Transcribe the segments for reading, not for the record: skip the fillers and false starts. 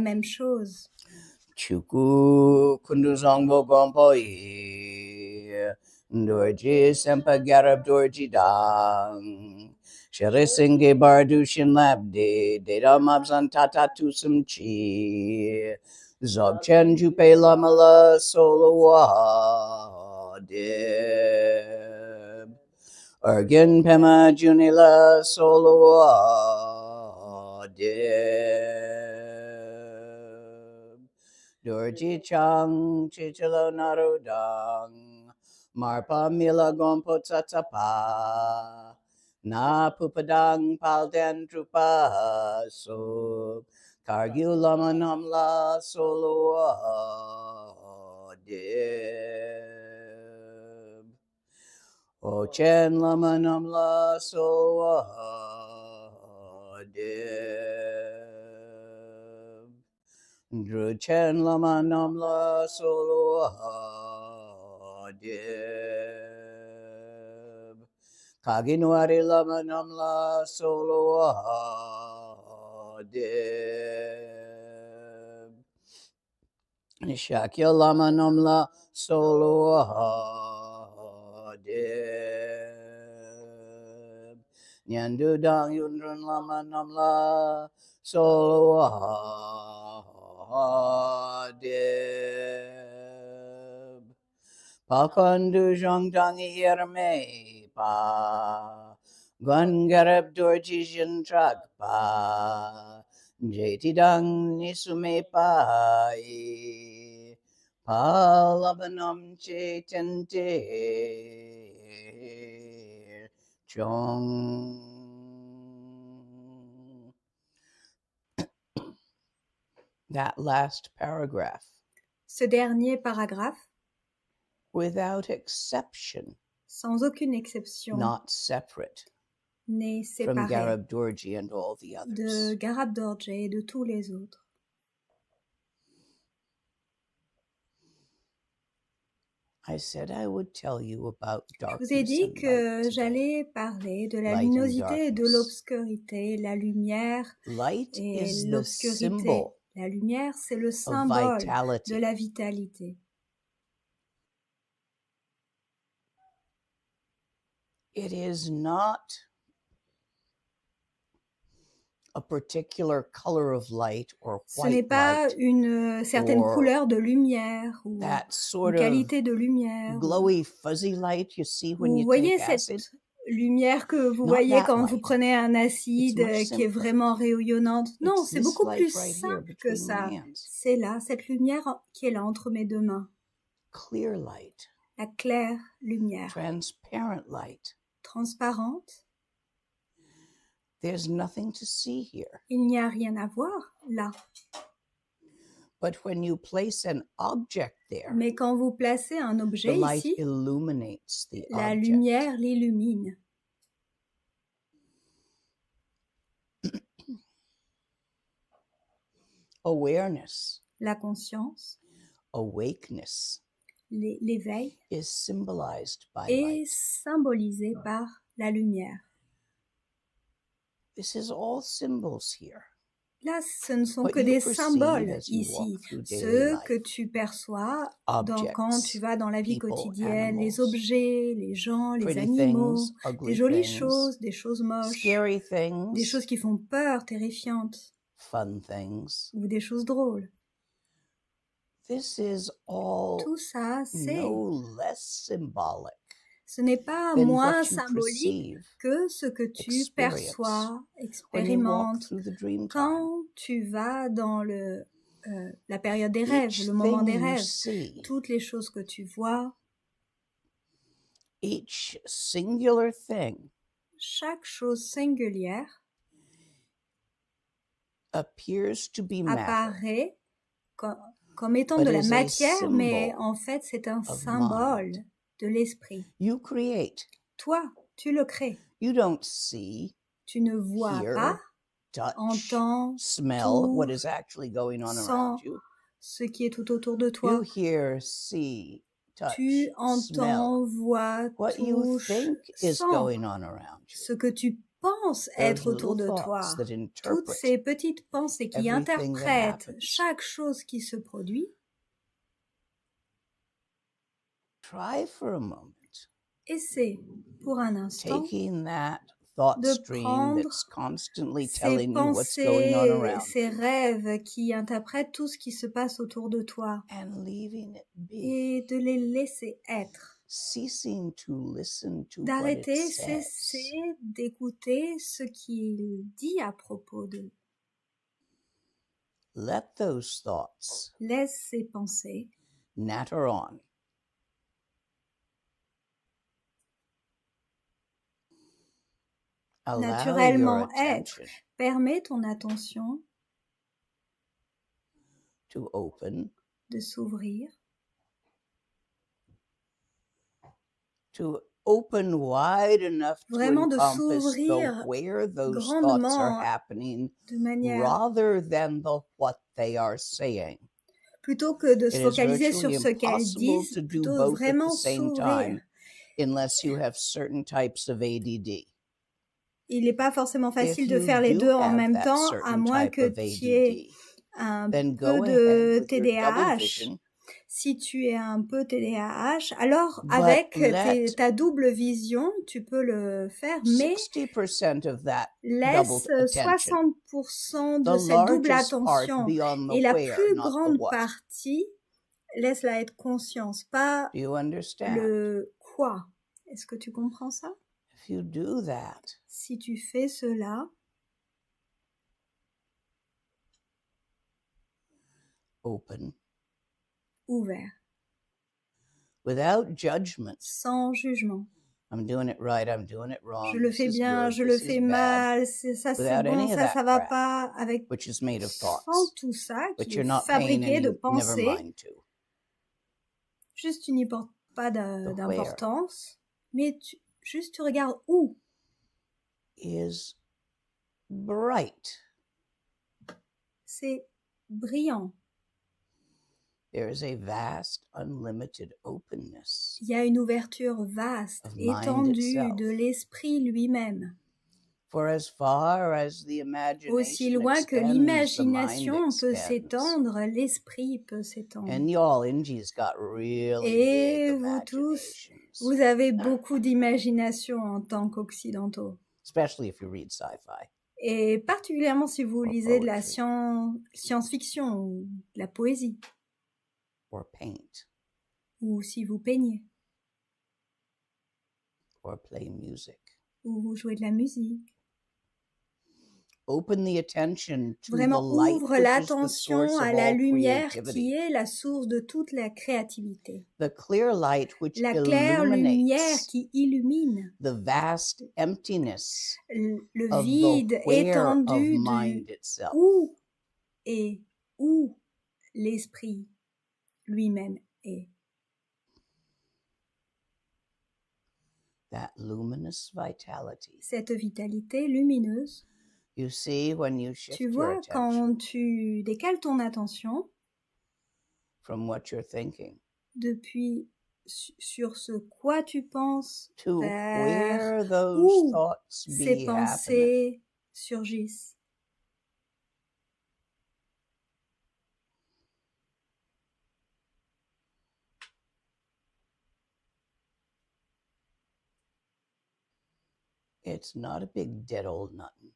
Même chose. Chuku kunduzongbo gompoyi, dorji sempa garab dorji dang. Sherisinge bardushin labde, deda mabzan tata tusum chi. Zogchen jupe lamala solowa deb. Ergin pema junila solowa deb. Dorji chang chichilo narudang. Marpa mila gompo tatapa. Na pupadang palden trupa so. Kargil lama namla solo deb. O chen lama namla solo deb. Dru chen lama namla solo deb. Kaginwari lama namla solo deb. Shakya lama namla solo deb. Nyandu dang yundrun lama namla solo deb. Pakandu zhongdang yerme pa. Gungarab dorji jintrak pa. Jeti dang nisume pa. Palabanam chetente chong. That last paragraph. Ce dernier paragraphe, Without exception, sans aucune exception, not separate n'est from séparé Garab Dorji and all the de others. Garab Dorje et de tous les autres. I said I would tell you about Je darkness vous ai dit and que light today. j'allais parler de la Light and luminosité et de darkness. l'obscurité, la lumière Light et is the l'obscurité. symbol La lumière, c'est le of symbole de vitality. la vitalité. It is not a particular color of light or Ce n'est white pas light, une certaine or couleur de lumière ou that une sort of qualité de lumière. glowy fuzzy light you see when Vous you voyez take cette acid. lumière que vous Not voyez that quand vous light. prenez un acide It's much qui est simpler. vraiment rayonnante. Non, It's c'est this beaucoup light plus right here simple que between my ça. hands. C'est là, cette lumière qui est là entre mes deux mains. Clear light, La claire lumière, transparent light. transparente. There's nothing to see here. Il n'y a rien à voir là. But when you place an object there, Mais quand vous placez un the objet light ici, illuminates the la object. lumière l'illumine. Awareness, La conscience, awakeness l'éveil is symbolized by est light. symbolisé par la lumière. This is all symbols here. Là, ce ne sont What que you des perceive symboles as you ici, walk through daily ceux life. que tu perçois Objects, quand tu vas dans la vie people, quotidienne, les animals, objets, les gens, les pretty animaux, things, ugly des jolies things, choses, des choses moches, scary des things, choses qui font peur, terrifiantes, fun things. ou des choses drôles. This is all Tout ça, no less symbolic ce n'est pas than moins what you symbolique perceive que ce que tu experience perçois, when you walk expérimentes, through the dream time. quand tu vas dans la période des rêves, Each le moment des thing you rêves. see, Toutes les choses que tu vois, each singular thing chaque chose singulière appears to be matter, apparaît comme étant but de la is a matière, mais symbol en fait c'est un of symbole mind. de l'esprit. You create. Toi, tu le crées. You don't see, Tu ne vois hear, pas, touch, entends, smell touches, what is actually going on around sens you. ce qui est tout autour de You toi. hear, see, touch, Tu smell entends, vois, what you touches, think is sens going on around you. ce que tu pensent those être autour little de thoughts toi, that toutes interpret ces petites pensées qui everything that interprètent happens. chaque chose qui se produit, Try for a moment essaie pour un instant taking that thought de stream prendre that's constantly ces telling you what's going on pensées, around ces you rêves qui interprètent tout ce qui se passe autour de toi and leaving it be, et de les laisser être. ceasing to listen to what it D'arrêter, says. cesser d'écouter ce qu'il dit à propos d'eux. Let those thoughts Laisse ces pensées natter on. Allow your naturellement être. attention Permets ton attention to open, de s'ouvrir, to open wide enough to vraiment de encompass s'ouvrir where those thoughts are grandement happening de manière, rather than what they are saying. plutôt que de It se is focaliser virtually sur ce qu'elles impossible disent, to do plutôt both at vraiment the same s'ouvrir. time unless you have certain types of ADD. Il n'est pas forcément If facile de you faire les do deux en have même that temps, à certain moins type que of tu aies ADD, un then peu go ahead de with your double TDAH. vision, Si tu es un peu TDAH, alors but avec let ta double vision, tu peux le faire, mais 60% of that laisse doubled attention, 60% the de cette double largest part, attention. be on the Et la where, plus not the grande what. partie, laisse-la être conscience, pas Do you understand? le quoi. Est-ce que tu comprends ça? If you do that, Si tu fais cela, open, ouvert, without judgment. sans jugement. I'm doing it right, I'm doing it wrong. Je le This fais is bien, good, je le this fais is bad, mal, ça c'est without bon, any of ça that va crap, pas, avec which is made of sans thoughts, tout ça which qui you're est not paying fabriqué de any, never pensées, mind to. juste tu n'y portes pas The where d'importance, mais juste tu regardes où. is bright. C'est brillant. There is a vast, unlimited openness Il y a une ouverture vaste, of mind étendue itself. de l'esprit lui-même. For as far as the Aussi imagination loin que extends, the mind l'imagination peut extends. s'étendre, l'esprit peut s'étendre. And y'all Ingi's got really Et big vous tous, imaginations, vous avez beaucoup d'imagination en tant qu'occidentaux. especially if you read sci-fi Et particulièrement si vous or lisez de la poetry science-fiction ou de la poésie, or paint ou si vous peignez, or play music. ou vous jouez de la musique. Open the attention to the Vraiment light, ouvre which is the l'attention source à of la all lumière creativity. qui est la source de toute la créativité. The clear light which La claire lumière illuminates qui illumine the vast emptiness le of vide the where of étendu mind du itself. où l'esprit lui-même est. That luminous vitality. Cette vitalité lumineuse, You see, when you shift tu your vois, attention quand tu décales ton attention from what you're thinking depuis sur ce quoi tu penses to vers where those où thoughts ces be happening, pensées surgissent. it's not a big dead old nothing.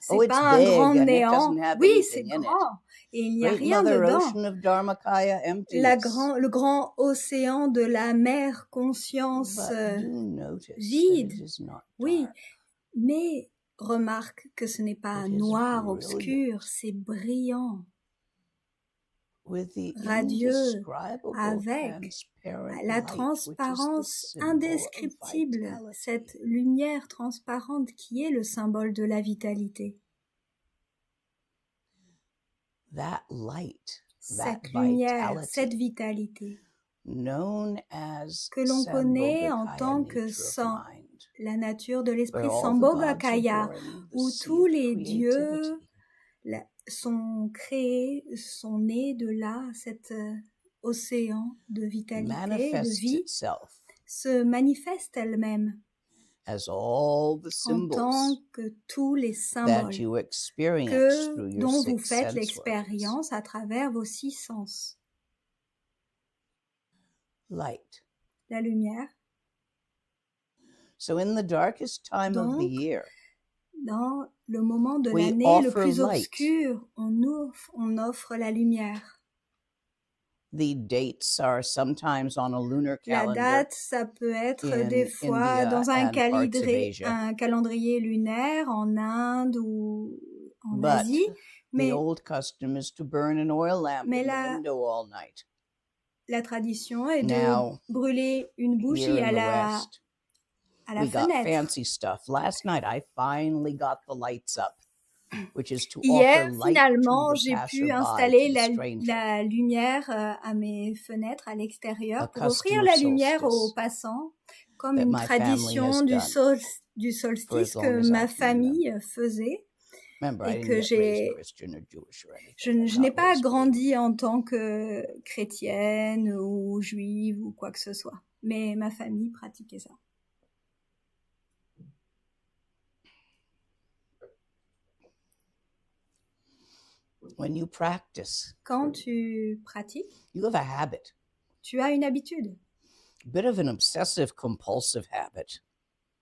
C'est Oh, it's pas un grand big and it néant. doesn't have Oui, c'est anything in it. grand et il n'y a Great rien Mother dedans. Ocean of Dharmakaya emptiness. Le grand océan de la mer conscience But do notice that vide. it is not Oui, dark. mais remarque que ce n'est pas It is noir, brilliant. obscur, c'est brillant, With the radieux, indescribable avec transparent la light, transparence which is the symbol of indescriptible, vitality. cette lumière transparente qui est le symbole de la vitalité. That light, that Cette lumière, vitality, cette vitalité, known as que l'on connaît en Sambhogakaya tant que nature of sang, mind, la nature de where l'esprit all the gods Sambhogakaya, are born, the où sea tous of les dieux creativity. sont créés, sont nés de là, cet océan de vitalité, de Manifests vie, itself se manifeste elle-même as all the en tant symbols que tous les that symboles you experience through your dont vous six faites sense organs. l'expérience à travers vos 6 sens. Light. La lumière. So in the darkest time of the Donc, year, dans le moment de we l'année le offer plus light. obscur, on offre la lumière. The dates are sometimes on a lunar La calendar date, ça peut être des in fois India dans and parts of Asia. un calendrier lunaire en Inde ou en But Asie, the mais old custom is to burn an oil lamp Mais in the la- window all night. la tradition est Now, de brûler une Here bougie in à the la West, la we got fenêtre. fancy stuff. Last night, I finally got the lights up, which is to Hier, offer light finalement, to the j'ai pu passerby, installer to the stranger. la lumière à mes fenêtres à l'extérieur A pour custom offrir of la lumière aux solstice passants, comme that une my family tradition has du done solstice for as long que as I ma can famille faisait. Remember, Et I didn't que get raised j'ai- Christian or Jewish or anything. Je, I je n'ai got pas raised grandi en tant que chrétienne ou juive ou quoi que ce soit, mais ma famille pratiquait ça. When you practice, Quand tu pratiques, you have a habit, tu as une habitude. a bit of an obsessive compulsive habit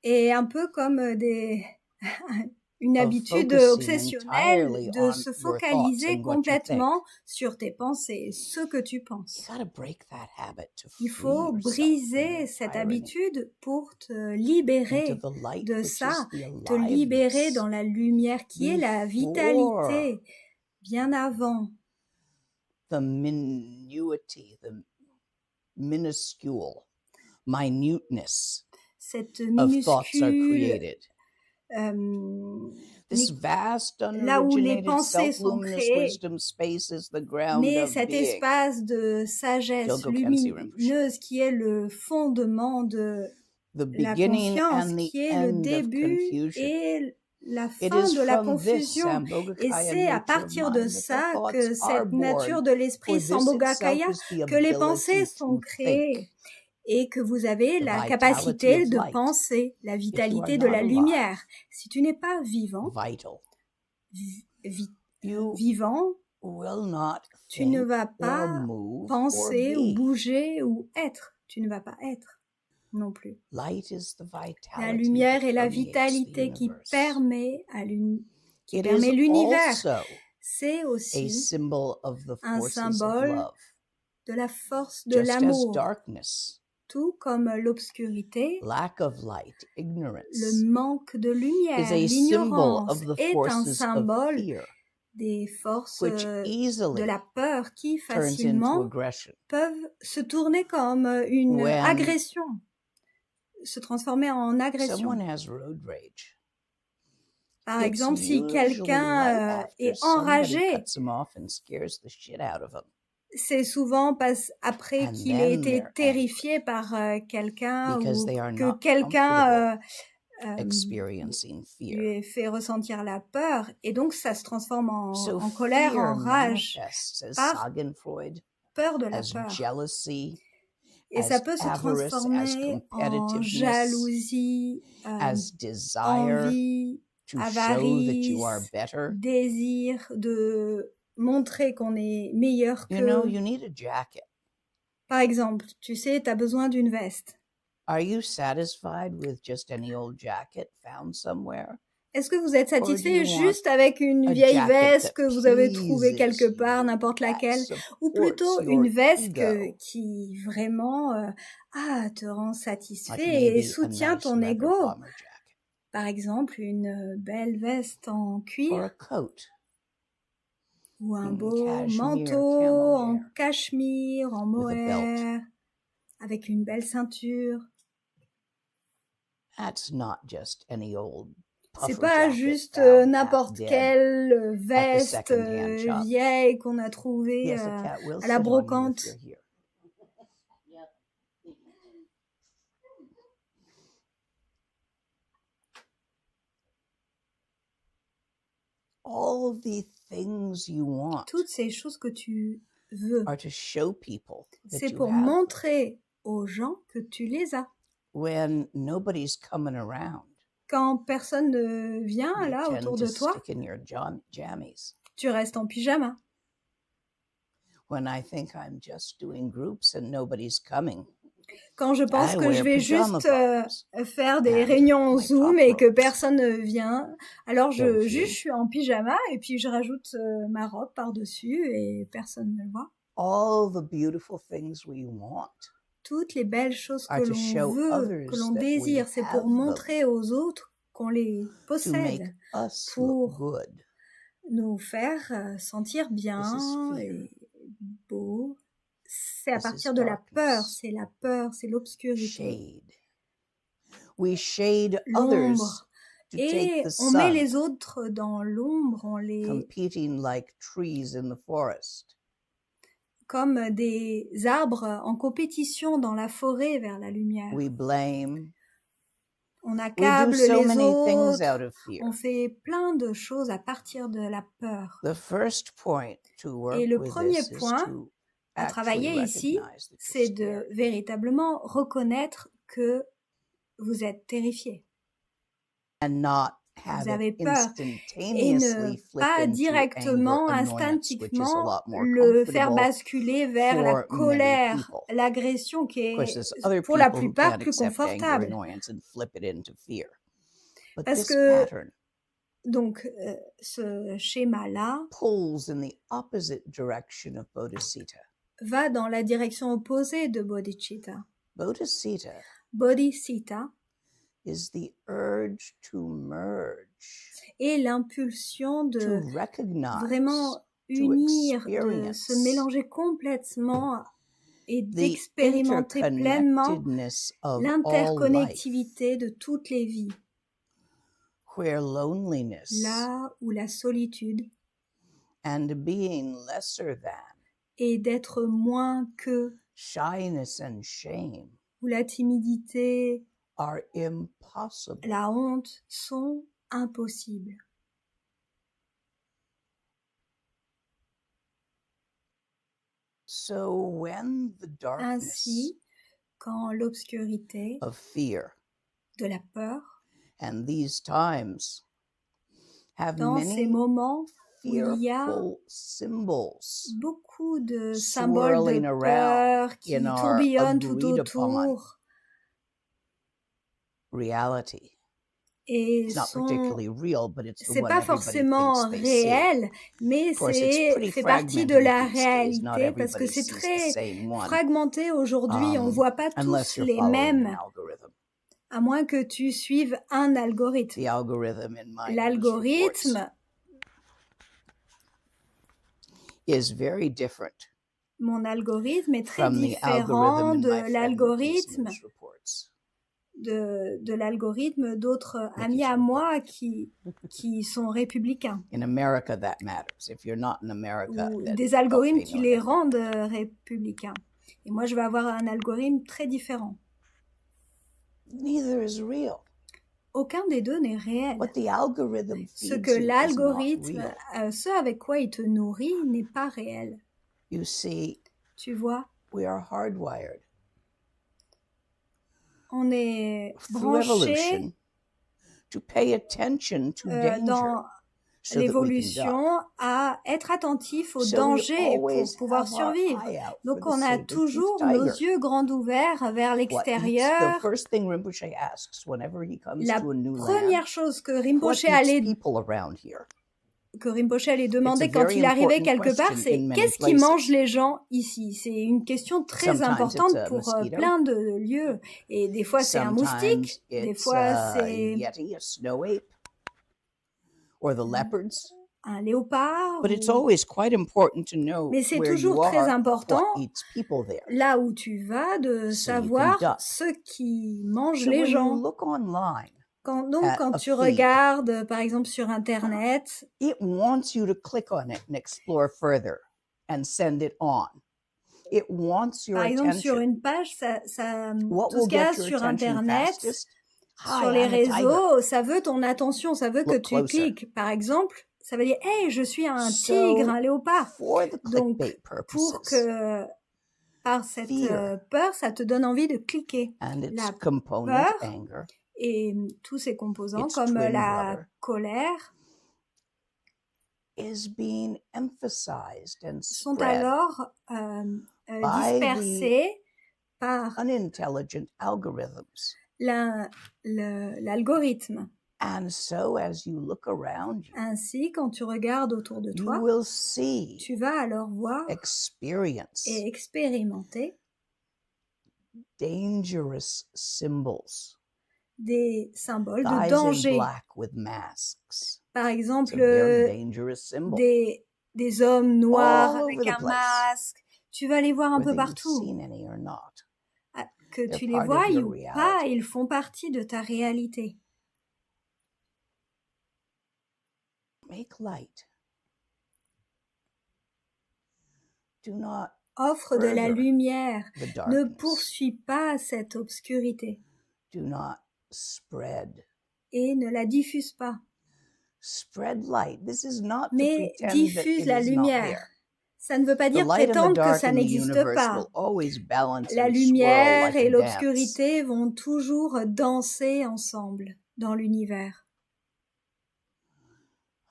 Et un peu comme une of habitude focusing obsessionnelle entirely de on se your thoughts focaliser and what you think. complètement sur tes pensées, ce que tu You penses. got to break that habit to Il free faut yourself from briser the cette tyranny habitude pour te into libérer the light, de which ça, is the te libérer aliveness dans la lumière qui est la vitalité, bien avant, the minuity, the minuscule minuteness cette of thoughts are minuscule, created. This vast, là où les unoriginated, pensées sont self-luminous créées, wisdom space is the ground mais of cet being. espace de sagesse Kyoto Kensei Rinpoche. lumineuse qui est le fondement de The la beginning conscience, and the qui est le end of début confusion. et la It fin is de la from this confusion. Et Sambhogakaya c'est à nature of partir de mind that ça the que thoughts are cette nature born. de For l'esprit this itself Sambhogakaya, is the que les pensées ability sont to créées think. et que vous avez The la vitality capacité of de light. penser, la If you are vitalité de not la alive, lumière. Si tu n'es pas vivant, vital, vi- you vivant, will not tu ne think vas or pas move or penser ou be. bouger ou être. Tu ne vas pas être non plus. Light is the La vitality lumière that est la permeates the vitalité qui universe. permet It permet is l'univers. also C'est a aussi symbol of the un forces of symbole love. de la force de Just as l'amour, darkness, tout comme l'obscurité, lack of light, le ignorance, manque de lumière, is a symbol l'ignorance of the est un forces of symbole fear, des forces which de easily la peur qui turns into facilement aggression. peuvent se tourner comme une When agression, se transformer en agression. someone has road rage, Par it's exemple, si usually quelqu'un right after est somebody enragé, cuts him off and scares the shit out of him. c'est souvent après And qu'il then ait été they're terrifié par quelqu'un because ou they are que not quelqu'un experiencing lui fear. ait fait ressentir la peur, et donc ça se transforme So en colère, fear en rage, manifests, as par Sagenfreud, peur de la as peur. jealousy, Et ça as peut se avarice, as transformer en competitiveness, jalousie, as desire envie, to show that you are avarice, better. désir de montrer qu'on est meilleur You know, qu'eux. you need a jacket. Par exemple, tu sais, tu as besoin d'une veste. Are you satisfied with just any old jacket found somewhere? Est-ce que vous êtes Or do satisfait you want juste avec une a vieille jacket veste that que vous avez trouvée pleases quelque part, you, n'importe that laquelle, ou supports plutôt your une veste ego? qui vraiment te rend Like satisfait et maybe a soutient nice ton leather ego? bomber jacket Par exemple, une belle veste en or cuir a coat ou un in beau cashmere, manteau camel en hair, cachemire, en with a belt. mohair, avec une belle ceinture. That's not just any old C'est puffer pas jacket juste found half n'importe dead quelle at the veste second-hand shop. vieille qu'on a trouvée Yes, a cat will à sit la on you brocante. if you're here. All the things you want Toutes ces choses que tu veux, are to show people that c'est you pour have them. montrer aux gens que tu les as. when nobody's coming around, Quand personne ne vient you là tend autour to de toi, stick in your jammies. tu restes en pyjama. When I think I'm just doing groups and nobody's coming, Quand je pense I que je wear vais pajama juste bottoms faire des and réunions en my Zoom top et que robes. personne ne vient, alors Don't je you? suis en pyjama et puis je rajoute ma robe par-dessus et personne ne le voit. All the beautiful things we want Toutes les belles choses are que to l'on show veut, que others l'on that we désire, c'est pour have them, montrer aux autres qu'on les to make possède, us look pour good. nous faire sentir This is bien fear. et beau. C'est à This is partir de la peur, darkness. c'est la peur, c'est l'obscurité, Shade. We shade others l'ombre. to take Et the on met sun, les autres dans l'ombre, on les competing like trees in the forest. comme des arbres en compétition dans la forêt vers la lumière. We blame. On We do accable so les many things autres, out of fear. on fait plein de choses à partir de la peur. The first point to Et work le with premier this is point to à actually travailler ici, recognize that you're c'est de scared véritablement reconnaître que vous êtes terrifié. and not Vous have it avez peur et ne instantaneously flip pas into directement, anger, annoyance, which is a instinctivement lot more le faire comfortable. basculer vers la for many colère, people. l'agression qui Of course, est there's other pour la people who plupart can't plus accept anger, confortable. annoyance, and flip it into fear. But Parce this que pattern donc ce schéma-là pulls in the opposite direction of Bodhicitta. va dans la direction opposée de bodhicitta. Bodhicitta Bodhicitta is the urge to merge, est l'impulsion to de recognize, vraiment to unir, de experience se mélanger complètement et the d'expérimenter pleinement interconnectedness of all life, l'interconnectivité de toutes les vies, where loneliness là où la solitude and being lesser than, est d'être moins que, shyness and shame où la timidité, are impossible. la honte sont impossibles. So when the darkness Ainsi, quand l'obscurité of fear de la peur, and these times have dans ces many moments où il y a fearful symbols beaucoup de symboles swirling de around peur qui in our tourbillonnent tout agreed upon autour reality. et It's not sont... particularly real, but it's the C'est one pas everybody forcément thinks they see. réel, mais Of course, it's pretty fait partie de fragmented la these days. Not réalité parce que everybody c'est sees the très same one, fragmenté aujourd'hui. On voit pas unless tous you're les following an mêmes, algorithm. à moins que tu suives un algorithme. The algorithm in my news reports L'algorithme, is very different mon algorithme est très from the différent algorithm in de my friend Nikki's l'algorithme news reports. de l'algorithme d'autres amis Nikki's à report. moi qui sont républicains. In America, that matters. If you're not in America, Ou then des don't algorithmes pay qui no les attention. rendent républicains. Et moi, je vais avoir un algorithme très différent. Neither is real. Aucun des deux n'est réel. What the algorithm Ce feeds que you is not l'algorithme, real. ce avec quoi il te nourrit, n'est pas réel. You see, Tu vois, we are hardwired on est through branché evolution to pay attention to danger dans so that we can l'évolution duck. à être attentif au So we danger pour always pouvoir have our survivre. eye out Donc for the on a saber-toothed toujours nos tiger. yeux grands ouverts vers What eats, the l'extérieur. first thing Rinpoche asks whenever he comes La to a new land, première chose que what Rinpoche eats allait people around here? demander quand very il arrivait important quelque part, question c'est in many qu'est-ce qui places. mange les gens ici? C'est une question très Sometimes importante it's a pour mosquito. plein de lieux. Et des fois c'est un moustique, Sometimes des it's fois a c'est yeti, a snow ape, or the leopards. un léopard. But it's ou- always quite important to know Mais c'est where you toujours très are, important, what eats people there. là où tu vas, de So you can savoir duck. ce qui mange So les when you gens. look online, Donc at quand a tu feed, regardes, par exemple, sur Internet, it wants you to click on it and explore further and send it on. It wants your par exemple, sur attention. une page, What tout will ce qu'il y a get your sur attention Internet, fastest? sur Hi, les I'm a tiger. réseaux, ça veut ton attention, ça veut que Look tu closer. cliques. Par exemple, ça veut dire, hey, je suis un So, tigre, un léopard. for the Donc, clickbait pour purposes, que, par cette fear peur, ça te donne envie de cliquer. and its La component peur anger, et tous ses composants its comme twin la brother, colère is being emphasized and sont spread alors by the dispersés par unintelligent algorithms. l'algorithme. And so as you look around you, Ainsi, quand tu regardes autour de you toi, will see, tu vas alors voir experience et expérimenter dangerous symbols, des symboles de guys in danger. black with masks. Par It's exemple, a very dangerous symbol, des hommes noirs all avec over the un place, masque. Tu vas les voir un peu whether you've partout. seen any or not. Que They're tu les part of voies your ou reality. pas, ils font partie de ta réalité. Make light. Do not Offre de la further lumière. the Ne darkness. poursuis pas cette obscurité Do not spread. et ne la diffuse pas. Spread light. This is not to Mais pretend that diffuse it la is not lumière. there. Ça ne veut pas The dire light and the prétendre que dark ça in the n'existe universe pas. will always balance La and swirl lumière like et a dance. l'obscurité vont toujours danser ensemble dans l'univers.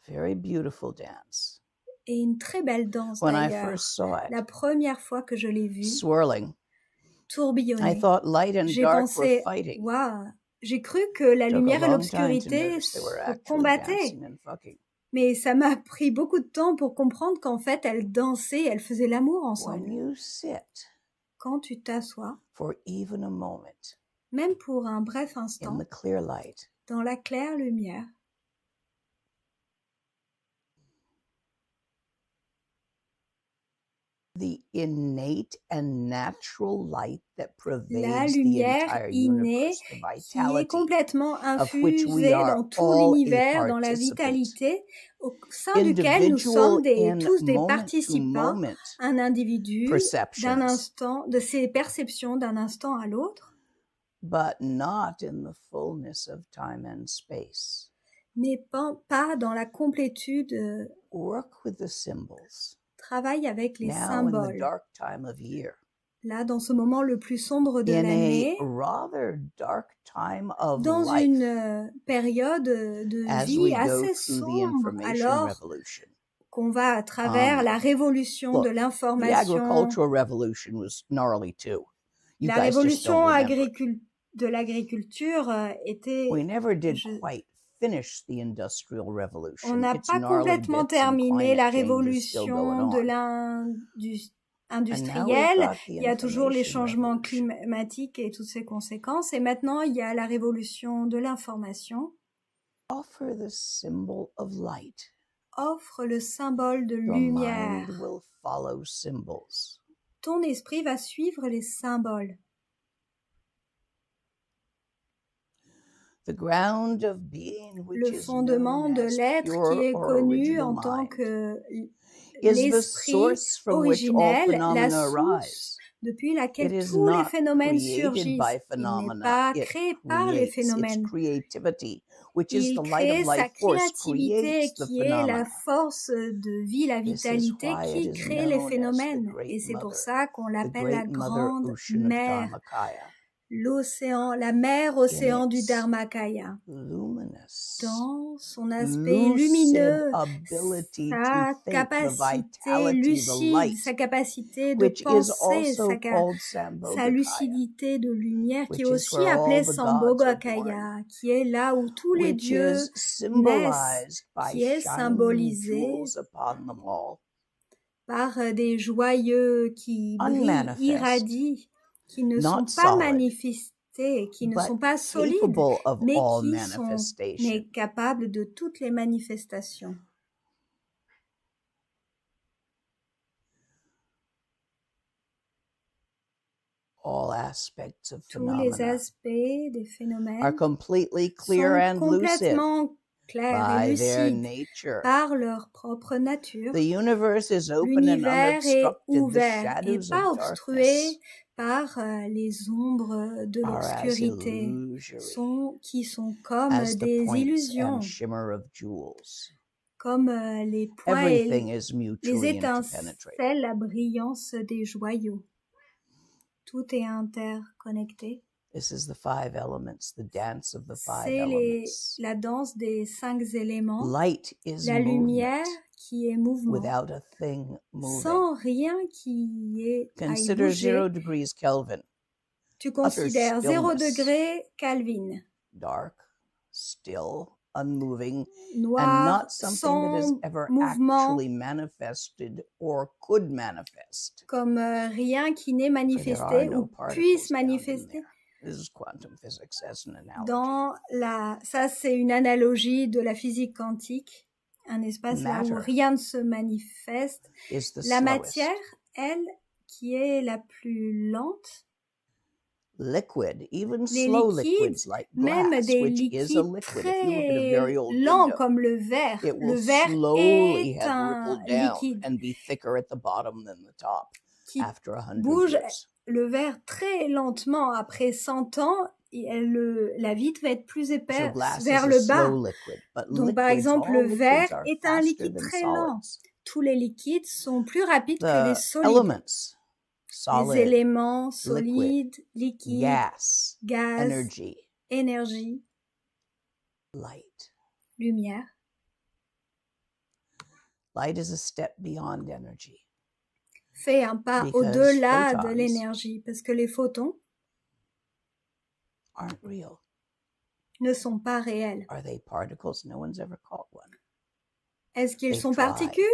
Very beautiful dance. Et une très belle danse When I d'ailleurs. first saw it La première fois que je l'ai vue swirling, I tourbillonner, thought light and j'ai dark were pensé, fighting. waouh, j'ai cru que la Took a lumière et long time to l'obscurité notice they were se actually combattaient. dancing and fucking. Mais ça m'a pris beaucoup de temps pour comprendre qu'en fait, elles dansaient, elles faisaient l'amour When ensemble. you sit Quand tu t'assois, for even a moment même pour un bref in instant, the clear light, dans la claire lumière, the innate and natural light that la pervades the lumière entire innée universe, the qui est vitality complètement of which we infusée are dans tout all a l'univers, dans la participant, vitalité, au sein duquel nous individual sommes in tous des moment to participants, moment un individu d'un perceptions, instant, de ses perceptions d'un instant à l'autre, but not in the fullness of time and space. mais pas dans la complétude. Work with the symbols. Travaille avec les Now in the symboles. dark time of year, Là, dans ce moment le plus sombre de in l'année, a rather dark time of dans life, une période de as vie we go assez through the sombre, information alors revolution. qu'on va à travers la révolution de Look, the l'information, agricultural revolution was gnarly too. You la guys just révolution don't remember. de l'agriculture était... We never did je- quite finish the industrial revolution. On n'a Its pas gnarly complètement bits and terminé la climate change is still going révolution de on. industrielle. got the Il y a toujours les information changements revolution. climatiques et toutes ses conséquences. Et maintenant, il y a la révolution de l'information. Offer the symbol of light. Offre le symbole de Your lumière. mind will follow symbols. Ton esprit va suivre les symboles. The ground of being, which Le is fondement known de as l'être pure qui est or connu original en tant mind, que is the l'esprit source from which all originel, la phenomena source arise. depuis It laquelle is tous les not phénomènes created surgissent. by Il n'est phenomena. pas It créé par les creates. Its phénomènes. creativity, which is Il the light crée of sa life force, créativité creates the qui est la phenomena. force de vie, la This is vitalité why it qui is crée les known as the phénomènes. Great Et c'est pour Mother, ça qu'on the l'appelle la Great Mother grande Ocean of mère, Dharmakaya, l'océan, la mer in océan du its Dharmakaya. luminous, Dans son aspect lucid lumineux, ability sa to think, the capacité vitality, the lucide, light, sa capacité de which is penser, also called sa Sambhogakaya, lucidité de lumière qui est which is aussi where all appelée the gods are Sambhogakaya, born, qui est là où tous les which dieux is naissent, symbolized by qui est shining symbolisé jewels upon them all, par des joyeux qui brillent, unmanifest, irradient, qui ne sont not pas solid, manifestés, qui ne but sont pas solides, capable of mais all qui sont manifestation. capables de toutes les manifestations. All aspects of Tous les phenomena aspects des are phénomènes completely clear sont and lucid complètement clairs et by their lucides nature. par leur propre nature. The universe is open and L'univers est unobstructed. The ouvert et shadows pas of obstrué darkness par les ombres de are as l'obscurité, illusory qui sont comme as the des points illusions, and shimmer of jewels. comme les points et Everything is les mutually interpenetrating. étincelles, la brillance des joyaux. tout est interconnecté. This is the 5 elements, the dance of the 5 C'est elements. la danse des 5 éléments. Light is La lumière movement qui est mouvement, without a thing moving. sans rien qui est à y Consider bouger. 0 degrees Kelvin, Tu considères 0 stillness. degré Kelvin, dark, still, unmoving, and noir, not something that has sans ever mouvement, actually manifested or could manifest. comme rien qui n'est For there are manifesté no ou particles puisse down in manifester. there. This is quantum physics as an analogy. Ça, c'est une analogie de la physique quantique, un espace là où Matter rien ne se manifeste. Is the La slowest. matière, elle, qui est la plus lente, Liquid, even les slow liquides, liquids like même glass, des which is a liquides liquid. If you look at a very très old lents window, comme le verre. it Le will verre slowly est have un rippled down liquide and be thicker at the bottom than the top qui after 100 bouge years. le verre très lentement. Après 100 ans, la vitre va être plus So épaisse glass vers is a le bas. slow liquid, but Donc, par liquids, exemple, all le liquids verre are est un faster liquide than très lent. solids. Tous les liquides sont plus rapides que les The solides. elements, Les solid, éléments solides, liquides, gas, gaz, energy, énergie, light. lumière. Light is a step beyond energy. Fait un pas Because au-delà de photons l'énergie, parce que les photons aren't real. ne sont pas réels. Are they particles? No one's ever caught one. Est-ce qu'ils They've sont tried. particules?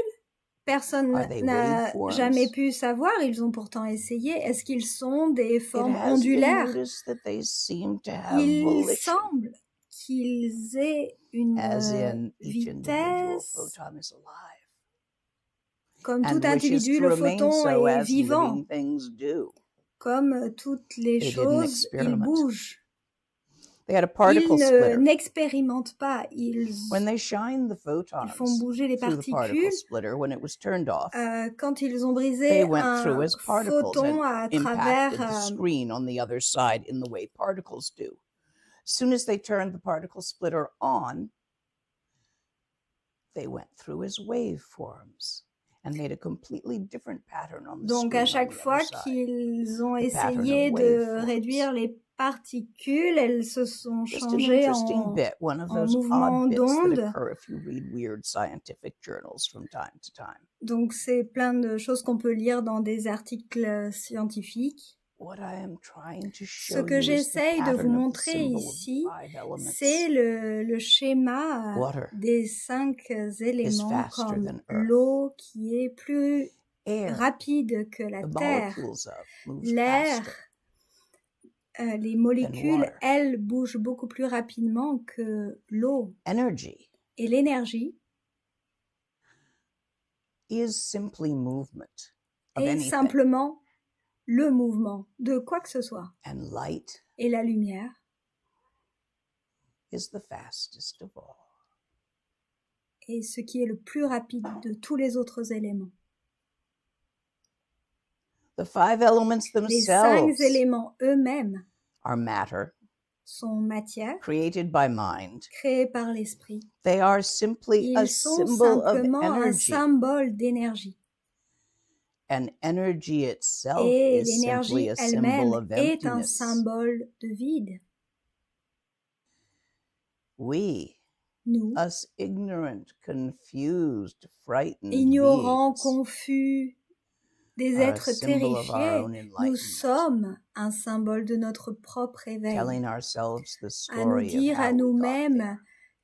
Personne Are they n'a waveforms? jamais pu savoir, ils ont pourtant essayé. Est-ce qu'ils sont des It formes has been ondulaires? noticed that they seem to have Il volition, semble qu'ils aient une as in each individual vitesse. photon is alive Comme and tout wishes individu, to le remain photon so est as vivant. living things do. Comme toutes les They didn't choses, il experiment. bouge. They had a Ils particle splitter. n'expérimentent pas. When they shined the Ils font photons bouger les through the particle particules. splitter, when it was turned off, Quand ils ont brisé they went through un as particles photon and à impacted travers the screen on the other side in the way particles do. As soon as they turned the particle splitter on, they went through as waveforms and made a completely different pattern on the Donc screen à on chaque the fois other side. qu'ils ont The pattern of essayé de waveforms. réduire les particules, elles se sont Just an changées interesting en bit, one of en those mouvement odd bits that d'ondes. occur if you read weird scientific journals from time to time. Donc c'est plein de choses qu'on peut lire dans des articles scientifiques. What I am trying to Ce show que you is the j'essaye de vous pattern of the montrer symbol of ici, the 5 elements. c'est le schéma Water des 5 éléments, faster comme than earth. l'eau qui est plus Air, rapide que la the terre, molecules of, moves l'air, faster. les molécules, water. elles, bougent beaucoup plus rapidement que l'eau. Energy Et l'énergie is simply movement of est anything. simplement le mouvement de quoi que ce soit. And light Et la lumière is the fastest of all. est ce qui est le plus rapide de tous les autres éléments. The 5 elements Les 5 themselves éléments eux-mêmes are matter, sont matière, created by mind. créée par l'esprit. They are simply a Ils sont symbol of simplement un energy. symbole d'énergie. And energy itself Et is simply l'énergie a elle-même symbol of est un emptiness. symbole de vide. We, Nous, us ignorant, confused, frightened ignorants, beings, confus, des are a êtres symbol of our terrifiés, own nous enlightenment, sommes un symbole de notre propre éveil. telling ourselves the À nous story of dire how à we got nous-mêmes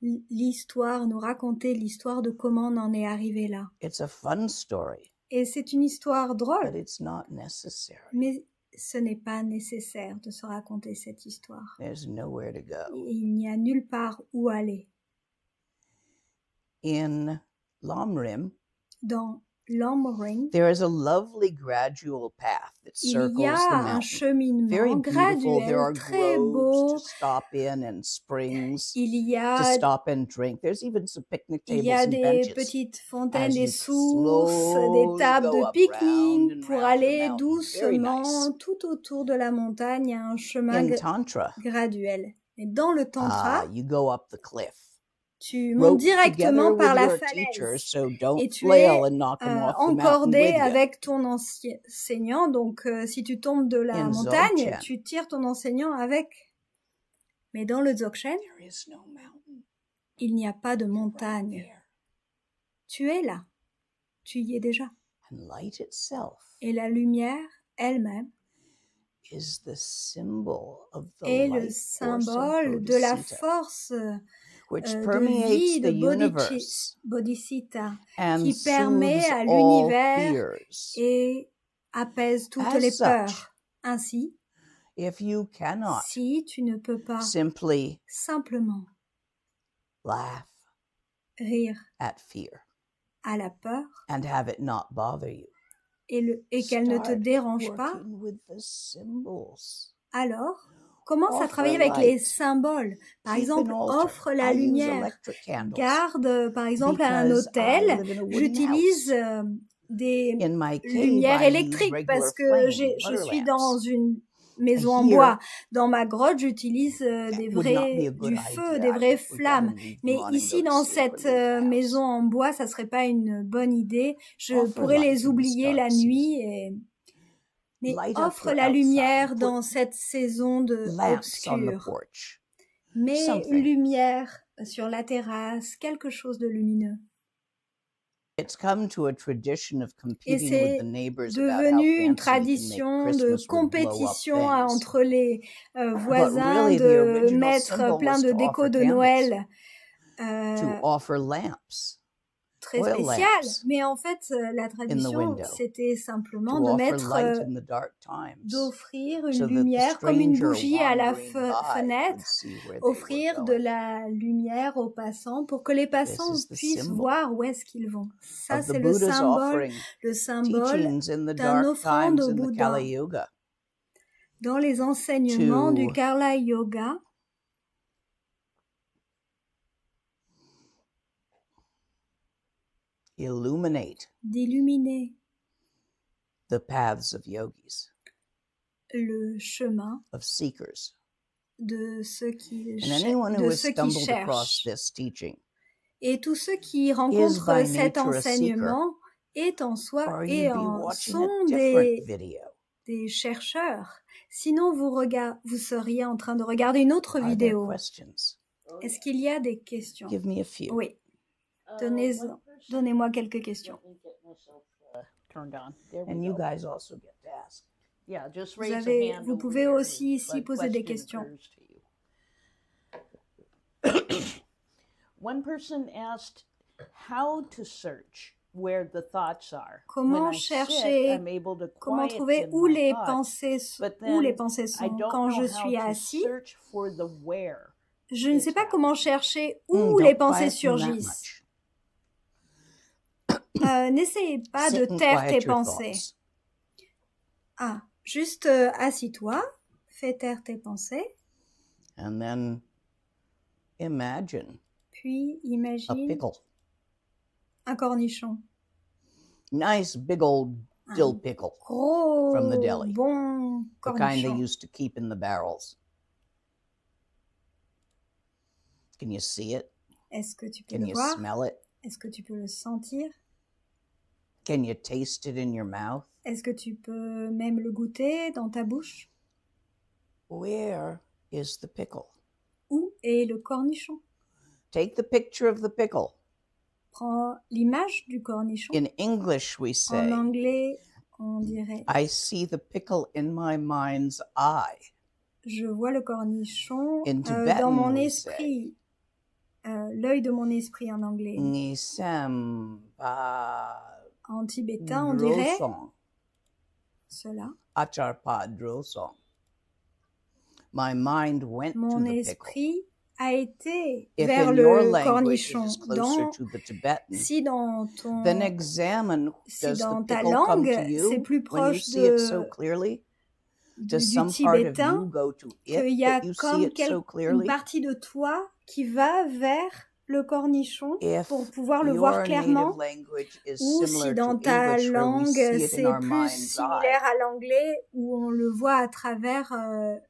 there. l'histoire, nous raconter l'histoire de comment on en est arrivé là. It's a fun story, Et c'est une histoire but drôle, it's not necessary. mais ce n'est pas nécessaire de se raconter cette histoire. There's nowhere to go. Il n'y a nulle part où aller. In Lamrim, Dans l'Omring, there is a lovely gradual path that il circles y a the un mountain. cheminement Very beautiful. There are graduel, très groves beau. to stop in and springs Il y to a, stop and drink. There's even some picnic il y tables a and des benches. petites fontaines, as des you sources, des slowly tables go de up round pique-nique and pour round the aller mountain. Very doucement nice. tout autour de la montagne. Il y a un chemin In Tantra, graduel. Et dans le tantra, you go up the cliff. Tu montes roped together directement with par la your teacher, falaise so don't et tu flail es and knock him off the mountain encordé with you. avec ton enseignant. Donc, si tu tombes de la In montagne, Dzogchen, tu tires ton enseignant avec. Mais dans le Dzogchen, there is no mountain. il n'y a pas de You're right montagne. there. Tu es là. Tu y es déjà. And light itself Et la lumière elle-même is the symbol of the est le life force of symbole de la Bodhicitta, force which de permeates vie the de universe Bodhicitta and qui permet soothes à all l'univers fears. et apaise toutes As les such, peurs. Ainsi, if you cannot si tu ne peux pas simply simplement laugh rire at fear à la peur and have it not bother you, et qu'elle ne te start dérange pas, working with the symbols. alors commence à Offer travailler avec les light. symboles. Par Keep exemple, an altar. offre la I use lumière. electric candles Garde, par exemple, à un because I hôtel, live in a wooden j'utilise house. des In my cave, lumières I use électriques regular parce que flame, je butter suis lamps. dans une maison en Here, bois. Dans ma grotte, j'utilise that would not be a good du feu, idea. des I vraies just forget flammes. and leave them Mais on and go ici, to dans sleep or cette leave the house. maison en bois, ça serait pas une bonne idée. Je Offer pourrais light les in the oublier la stark nuit season. mais Light up offre your la outside. lumière Put dans cette saison lamps on the obscure. porch. Mets une Something. lumière sur la terrasse, quelque chose de lumineux. It's come to a tradition of Et competing with c'est the neighbors about how devenu une fancy we can make tradition de Christmas with blow-up compétition things. entre les But voisins really, the de original mettre symbol plein was de to déco offer de candles, Noël to offer lamps, très oil spéciales. lamps Mais en fait, la in the tradition, window, c'était to simplement de offer mettre, light in the dark times, d'offrir une so that the lumière comme une stranger bougie à la wandering by would fenêtre, see where they were offrir de going. la lumière aux passants pour que les This passants is the puissent symbol voir où est-ce qu'ils vont. Ça, of the c'est le Buddha's symbole offering teachings in the d'un dark offrande times au in the Bouddha. Kali Yuga Dans les enseignements du to Karla Yoga, illuminate d'illuminer the paths of yogis, le chemin of seekers. de ceux qui, And anyone who de has ceux qui stumbled across cherchent. this teaching, Et tous ceux qui is rencontrent by cet nature a seeker, enseignement est en soi or et you'd be en watching a sont different video. des chercheurs. Sinon, vous seriez en train de regarder une autre Are there vidéo. questions? Est-ce qu'il y a des questions? Give me a few. Oui, donnez-moi quelques questions. Turned on. There we And you go. guys also get to ask. Yeah, just Vous, raise a hand vous over pouvez there aussi if ici a poser des question questions. occurs to you. One person asked how to search where the thoughts are. Comment When I sit, chercher, I'm able to comment quieten trouver où my les thoughts, pensées, but où les then pensées I sont. don't Quand je know how suis to assis, search for the where. je ne sais pas comment chercher où Don't les pensées quieten that surgissent. much. N'essayez pas Sit de and taire tes quiet your pensées. thoughts. Ah, juste assis-toi, fais taire tes pensées, And then imagine puis a imagine pickle. un cornichon. Nice big old dill Un pickle. gros, From the deli. bon The kind they cornichon. used to keep in the barrels. Can you see it? Est-ce que tu peux Can le you voir? smell it? Est-ce que tu peux le sentir? Can you taste it in your mouth? Est-ce que tu peux même le goûter dans ta bouche? Where is the pickle? Où est le cornichon? Take the picture of the pickle. Prends l'image du cornichon. In English, we En say, anglais, on dirait I see the pickle in my mind's eye. je vois le cornichon In dans Tibetan, mon we esprit. L'œil de mon esprit en anglais. Ngisem pa En tibétain, on dirait drosong, cela. acharpa drosong. My mind went to Mon the pickle. esprit a été If vers in your le language cornichon. it is closer Dans, to the Tibetan, si dans then examine, si does the dans ta pickle come langue, to c'est you plus when you proche see it so clearly? du Does some part of you tibétain, go to qu'il it y a that you see comme it so une clearly? partie de toi qui va vers le cornichon If pour pouvoir le voir your clairement, native language is ou similar si dans to ta English, where we langue see it in c'est our plus mind's similaire eye, à l'anglais où on le voit à travers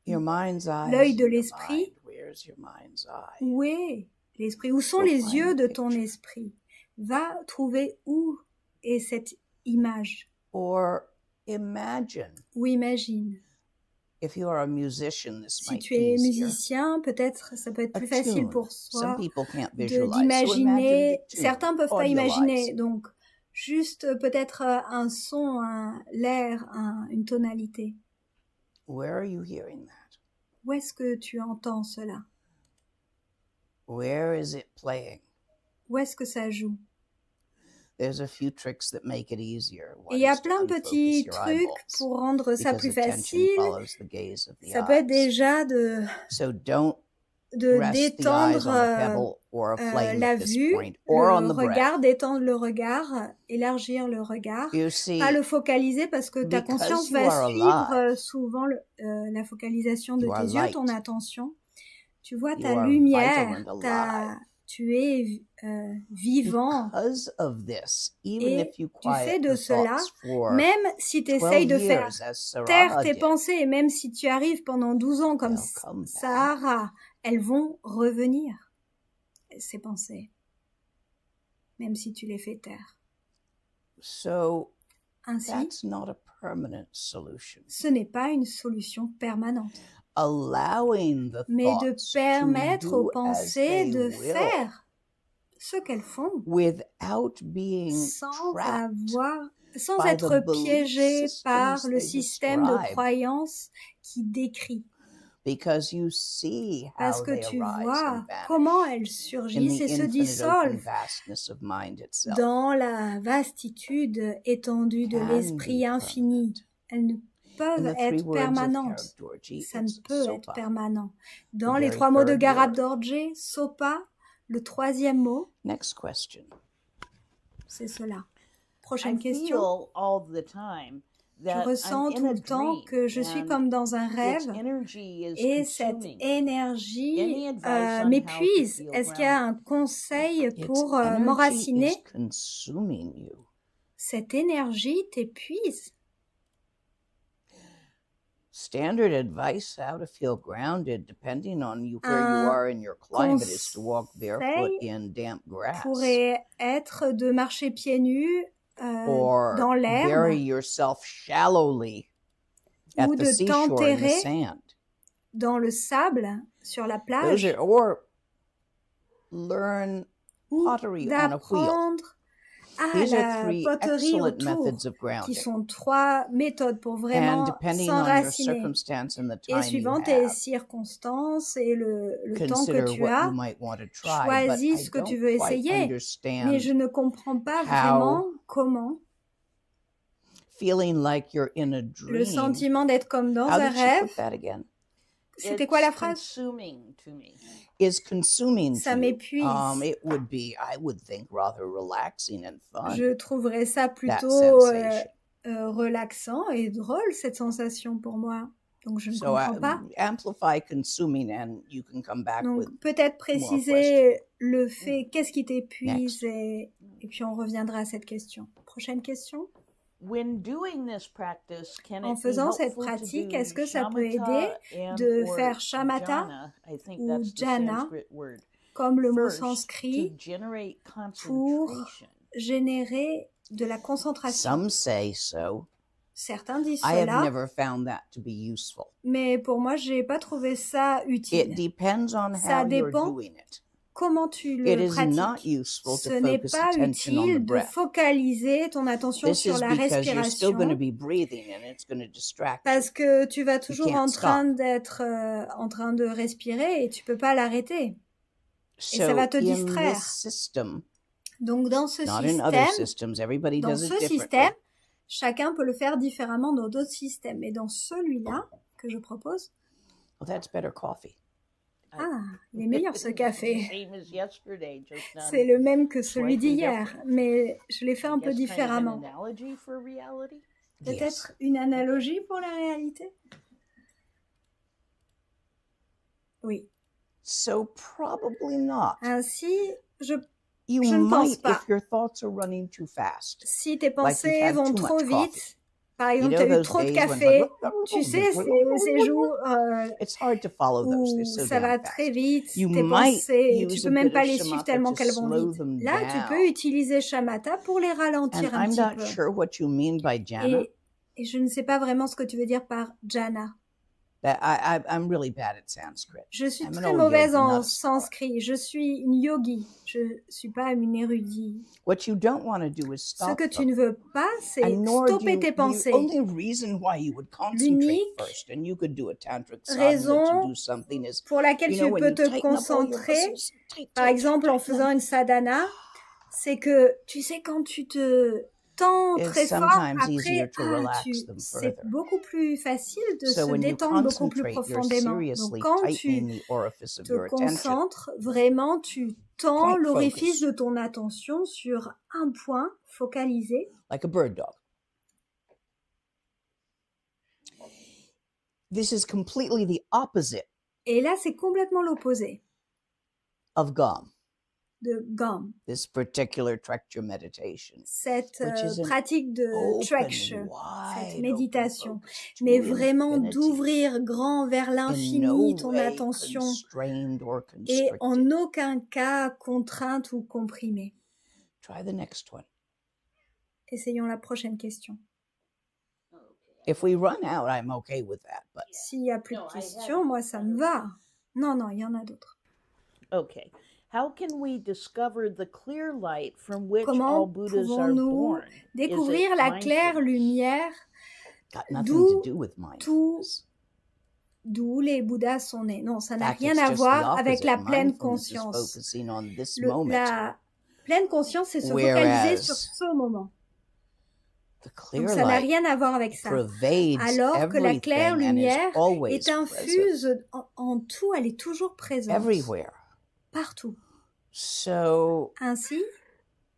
your mind's eye l'œil is de in your l'esprit, mind. Where's your mind's eye? où est l'esprit. Où sont Go les find yeux the de ton picture. esprit? Va trouver où est cette image. Or imagine, Ou imagine. if you are a musician, this Si might tu be es easier. musicien, peut-être ça peut être A plus facile tune. pour Some soi people can't de visualize. So imagine d'imaginer. the tune. Certains peuvent pas Audialize. imaginer, donc juste peut-être un son, l'air, une tonalité. Where are you hearing that? Où est-ce que tu entends cela? Where is it playing? Où est-ce que ça joue? There's a few tricks that make it easier. Et One il y a is to plein de unfocus petits your trucs eyeballs, pour rendre ça because plus attention facile. follows the gaze of the Ça peut être eyes. déjà de So don't rest the eyes détendre on a pebble or a flame la at this vue, point, or on le the breath. regard, détendre le regard, élargir le regard. You see, Pas le focaliser parce que ta because conscience you va are suivre alive, souvent la focalisation de you are tes yeux, light. ton attention. Tu vois You ta are lumière, vital and alive. tu es vivant. Because of this, even Et if you du fait quiet de your cela, thoughts for même si tu 12 essayes de faire years, as taire Sarah tes did, pensées, et même si tu arrives pendant 12 ans comme they'll come back. Sahara, elles vont revenir, ces pensées, même si tu les fais taire. So Ainsi, that's not a permanent solution. ce n'est pas une solution permanente, Allowing the mais de thoughts permettre to aux do as pensées they de will, faire ce qu'elles font without being sans trapped sans by être the belief piégées par systems le they système de describe. croyance qui décrit. Because you see Parce how que they tu arise vois and vanish comment elles in surgissent the et se infinite open dissolvent vastness of mind itself. dans la vastitude étendue de Can l'esprit be infini. Elles ne In peuvent the three être words of permanentes. Garab Dorji, Ça ne it's peut être sopa. permanent. Dans The les very 3 mots de third Garab word. Dorje, Sopa, le 3e mot, Next question. c'est cela. I Prochaine question. feel all the time Je that I'm ressens in tout a le temps dream que je suis and comme dans un its rêve energy is et cette consuming. énergie Any advice on how to m'épuise. feel Est-ce qu'il y a un conseil Its pour energy is m'enraciner? consuming you. Cette énergie t'épuise. Standard advice how to feel grounded, depending on where you Un are in your climate, is to walk barefoot conseil in damp grass, pourrait être de marcher pieds nus or dans l'herbe bury yourself shallowly at ou the de seashore in the t'enterrer sand. dans le sable sur la Those plage are, or learn ou pottery on a wheel. d'apprendre à These are la three poterie excellent autour, methods of qui grounding. sont 3 méthodes pour And vraiment depending on your s'enraciner. circumstance and the Et time you suivant tes have, circonstances et le temps que consider tu what you as, might want to try. But choisis I ce que tu don't veux quite essayer. Mais understand je ne comprends pas how vraiment comment feeling like you're in a le dream. sentiment d'être comme dans How un did she rêve. put that again? C'était quoi la It's phrase? consuming to me. Is consuming Ça to you. m'épuise. It would be, I would think, rather relaxing and fun. Je trouverais ça That plutôt sensation. relaxant et drôle, cette sensation pour moi. Donc je ne So comprends pas. amplify consuming, and you can come back with. Donc peut-être préciser le fait, qu'est-ce qui t'épuise, et puis on reviendra à cette question. Prochaine question. When doing this practice, can En it be faisant cette helpful to pratique, do est-ce que ça peut shamatha aider and de or faire shamatha jhana? I think ou that's the jhana, Sanskrit word. comme le mot First, to sanskrit, generate pour concentration. générer de la concentration? Some say so. Certains disent I have cela, never found that to be useful. mais pour moi, j'ai pas trouvé ça It utile. depends on Ça how you're dépend doing it. comment tu It le is not pratiques. useful Ce to n'est focus pas attention on the utile de breath. focaliser ton attention This sur is la because you're still going to respiration be breathing and it's going to distract you. parce que tu vas toujours can't en train stop. d'être en train de respirer et tu peux pas l'arrêter. ça So va te in distraire. this system, Donc dans ce not in other système, systems, everybody dans does it ce differently. système, chacun peut le faire différemment dans d'autres systèmes. Mais dans celui-là que je propose, Well, that's better coffee. il est meilleur ce café. Same as yesterday, just done C'est le même que celui slightly d'hier, different. mais je l'ai fait un I peu guess kind of différemment. an analogy for reality. Peut-être une analogie pour la réalité? Oui. So probably not. Ainsi, You je ne pense might pas. if your thoughts are running too fast. si tes you've pensées had vont too trop much coffee. vite, Par You exemple, know tu as eu those trop de days when café, it's tu sais, ces jours it's hard to follow those. They're où so ça damn va fast. très vite, You tes might pensées, tu use peux a même bit pas of les suivre shamatha tellement to qu'elles vont slow vite. them Là, tu down. peux utiliser shamatha pour les And ralentir un I'm petit not peu. sure what you mean by jhana. Et je ne sais pas vraiment ce que tu veux dire par jhana. I'm really bad at Sanskrit. Je suis I'm an très old mauvaise yogi, not en a scholar. sanskrit. Je suis une yogi. Je suis pas une érudite. What you don't want to do is Ce stop que tu them. ne veux pas, c'est And nor do stopper you, tes the pensées. only reason why you would concentrate L'unique first, and you could do a tantric sadhana to raison do something is, pour laquelle you know, tu when peux you te tighten up all your concentrer, muscles, par exemple en faisant une sadhana, c'est que, tu sais, quand tu te tends it's très fort, sometimes easier après, to relax them c'est further. beaucoup plus facile de So se when you détendre beaucoup plus concentrate, you're profondément. Donc seriously quand tightening tu the orifice of te your attention. concentres, vraiment, tu tends Point l'orifice focus, de ton attention sur un point focalisé, like a bird dog. This is completely the opposite et là, c'est complètement l'opposé of GAM, de GAM, this particular Trekchö meditation, cette which is an pratique de open, Trekchö, cette wide open méditation, focus to mais vraiment infinity, d'ouvrir grand vers in no l'infini ton way attention constrained or et constricted. en aucun cas contrainte ou comprimée. Try the next one. Essayons la prochaine question. If we run out, I'm okay with that, but S'il n'y a plus de questions, moi ça me va. Non, il y en a d'autres. Okay. How can we discover the clear light from which all Comment Buddhas are pouvons-nous born? découvrir la claire lumière got nothing to d'où do with tout mindfulness. d'où les Bouddhas sont nés? Non, ça In n'a fact, rien it's à just the voir avec opposite. la pleine Mindfulness is conscience. focusing on this La moment, pleine conscience, c'est se focaliser sur whereas ce moment. the Donc clear ça n'a light rien à voir avec ça. pervades Alors que la claire everything and is lumière always est present infuse en tout, elle est toujours présente. everywhere. Partout. So Ainsi,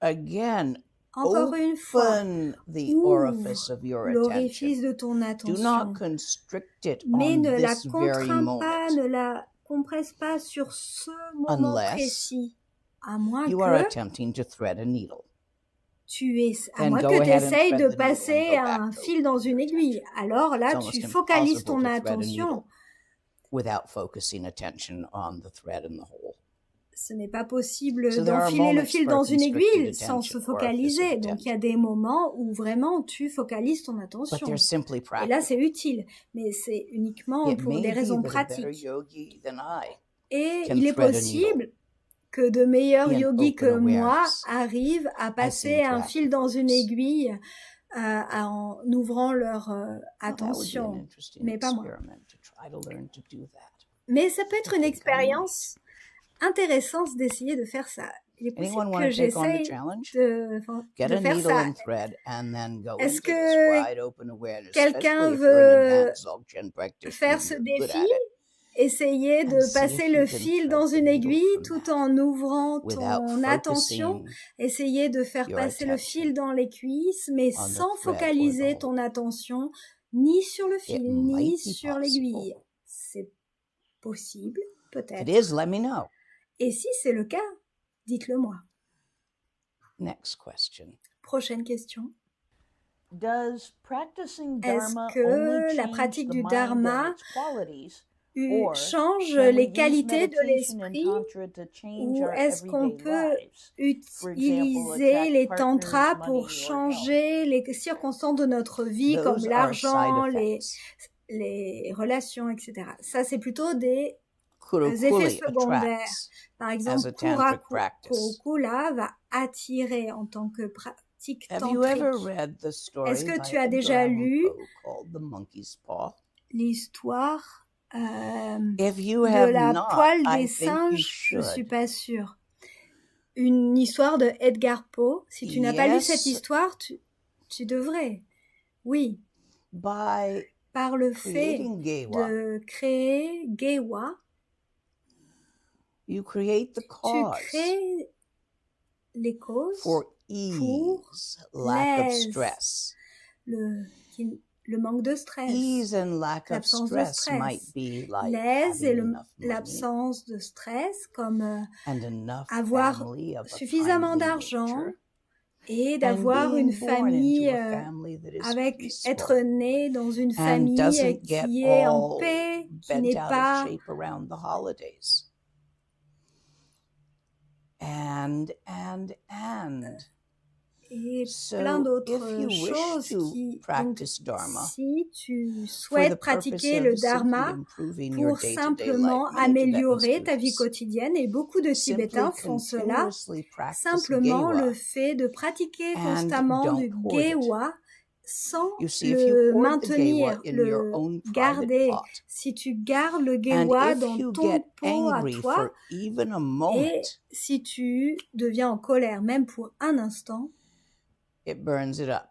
again, encore une fois, open the ouvre orifice of your l'orifice attention. de ton Do attention. not constrict it Mais on ne la this very contrains moment. pas, ne la compresse pas sur ce moment Unless précis. À moins you are que attempting to thread a needle. à Then moins go que tu ahead and essayes thread de the needle and passer go back un to fil dans une your aiguille. attention. Alors là, It's almost tu focalises impossible ton to thread a attention. needle without focusing attention on the thread in the hole. Ce n'est pas possible So there are d'enfiler le moments fil for dans une constricted aiguille sans se attention, focaliser. orifice of Donc il y a attention. des moments où vraiment tu focalises ton But attention. they're simply Et là, c'est practical. utile. Mais c'est uniquement It pour may des be raisons that a better pratiques. yogi than I Et can il est thread a needle possible que de meilleurs in yogis que open moi awareness. arrivent à I passer seem to un have fil to dans une focus. aiguille en ouvrant leur Well, that would be an attention. interesting Mais pas moi. experiment to try to learn to do that. Mais ça peut être I une think I expérience intéressante d'essayer de faire ça. Il est Anyone possible want que to take on the j'essaye challenge? de Get a faire needle ça. and thread and then go Est-ce into this que wide open awareness, quelqu'un especially if you're an veut advanced Dzogchen practitioner faire and ce you're good défi? at it, Essayer and de see passer if le you can fil thread dans the une needle aiguille from tout that en ouvrant without ton attention. focusing Essayer de faire your passer le attention fil dans les cuisses, mais on the sans thread or the focaliser hole. ton attention ni sur le It fil, might ni be sur possible. l'aiguille. C'est possible, If it peut-être. is, let me know. Et si c'est le cas, dites-le moi. Next question. Prochaine question. Does practicing Est-ce Dharma que only la change pratique the du mind Dharma and its qualities, or change can we les use qualités de meditation and l'esprit, tantra to change ou our est-ce qu'on everyday peut lives? For example, utiliser attract les partners, tantras money, pour or health. changer les circonstances de notre vie, comme Those are side l'argent, effects. les relations, etc. Ça, c'est plutôt des effets Kurukuli secondaires. attracts Par as exemple, a tantric practice. Kurukula va attirer en tant que pratique Have you ever tantrique. read the story Est-ce que by tu as Edgar déjà Allan lu Poe called The Monkey's Paw? l'histoire If you de have la not, poêle I des think you singes? Je suis should. pas sûre. Une histoire de Edgar Poe. Si tu n'as pas lu cette Yes. histoire, tu devrais. Oui, By par le fait creating Gewa, de créer Gewa, you create the tu cause crées les causes for ease, lack of l'aise, stress. le manque de stress. Ease and lack of L'absence de stress stress. might be like L'aise et having enough money l'absence de stress, comme and enough avoir family of a suffisamment kindly d'argent nature et and d'avoir une being born famille into a family that is avec être peaceful né dans une and famille doesn't get qui est en all paix, qui bent n'est out of pas shape around the holidays. And et plein so if d'autres you wish choses to qui donc practice Dharma si tu for the souhaites purpose pratiquer le of simply dharma improving your pour day-to-day life, simplement many Tibetans améliorer do ta vie this. quotidienne et beaucoup de Simply Tibétains font cela, continuously practice simplement le Gewa fait de pratiquer and constamment du don't hoard it. Gewa sans You see, if you le hoard the Gewa maintenir, in your le own private garder. pot, Si tu gardes le and Gewa if dans you ton get pot à angry toi, for even a et moment, si tu deviens en colère même pour un instant, it burns it up.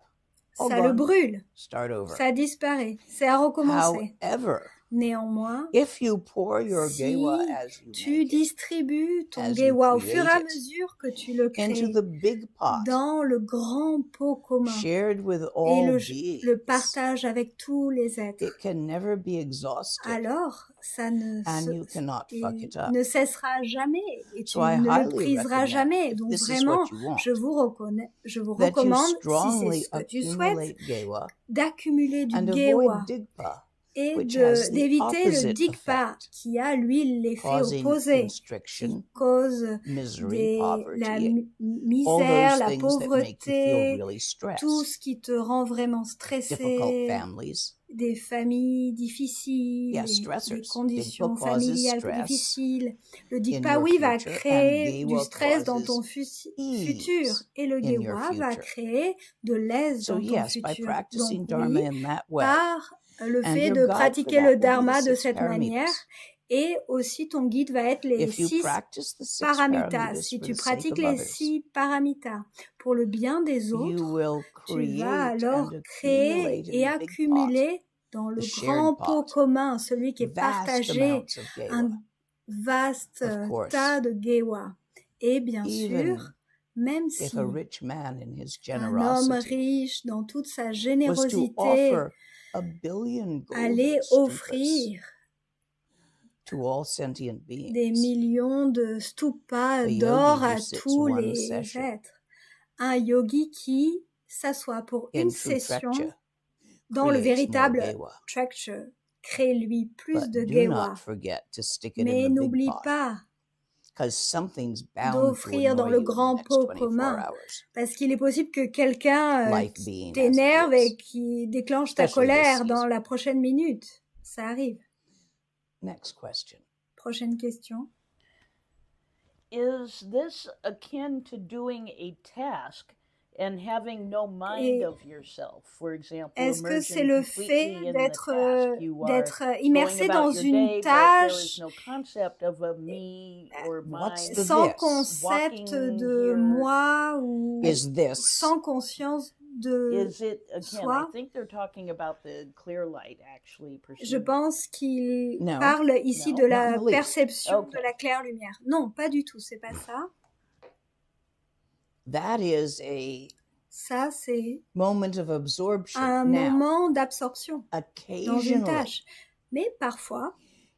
All ça le gone. brûle, Start over. ça disparaît, c'est à recommencer. However, Néanmoins, if you pour your Gewa si as you tu make it distribues ton as you Gewa au fur et à create it mesure que tu le into crées the big pot, dans le grand pot commun shared with et all le beings, partage avec tous les êtres, it can never be exhausted, alors ça ne, and you cannot fuck il it up. ne cessera jamais et tu So I ne le highly briseras recommend, jamais. if Donc this is vraiment, what you want, je vous that you recommande, si c'est strongly ce que tu souhaites, accumulate Gewa d'accumuler du and Gewa avoid Digpa, et which has the d'éviter le opposite Digpa effect, qui a lui l'effet causing opposé, qui constriction, cause misery, la poverty, all misère, those la things that make you feel pauvreté, really tout stressed, ce qui te rend vraiment difficult stressé, families. des familles difficiles, Yeah, des stressors. conditions Digpa causes familiales stress difficiles. Le in Digpa, your oui, va future, and créer du Gewa stress dans ton causes futur, ease et le in your Gewa va future. créer de l'aise So dans ton yes, by futur. practicing Donc Dharma oui, in that way, par le and fait your de guide for pratiquer that le will be the Dharma de 6 cette manière, paramitas. et aussi ton guide va être les If you 6 practice the 6 paramitas. paramitas Si for tu the sake pratiques of les others, 6 paramitas pour le bien des you autres, will tu vas create alors and créer accumulate et in the big pot accumuler dans the le shared grand pot pot commun, celui qui est vast partagé, amounts of Gewa. un vaste Of course, tas de Gewa. Et bien even sûr, même if si a rich man in his un homme generosity riche dans toute sa was to générosité offer a billion allait golden stupas offrir to all sentient des beings, millions de stupas a d'or yogi who à sits tous one les session êtres, un yogi qui s'assoit pour in une true session trekcha dans le creates more véritable Gewa. Trekche, crée lui plus But de do Gewa. not forget to stick it in Mais the big n'oublie pot, pas because something's bound to d'offrir dans annoy le you in the grand next pot 24 commun, hours. parce qu'il est possible que quelqu'un Life being as it t'énerve et is, qui déclenche ta especially this colère dans season. la prochaine minute. Ça arrive. Next question. Prochaine question. Is this akin to doing a task and having no mind Et of yourself? For example, est-ce que c'est immersion le completely fait in the d'être task. You are d'être going immersé about dans your une day, but there is tâche no concept of a me or What's mine. the sans this? concept Walking de here. moi ou Is this sans conscience de Is it again? soi? I think they're talking about the clear light, actually. Je Perceived. pense qu'il No. parle ici No? de Not la in the least. perception Okay. de la claire lumière. Non, pas du tout, c'est pas ça. that is a Ça, c'est moment of absorption. un Now, moment d'absorption dans une occasionally, tâche. Mais parfois,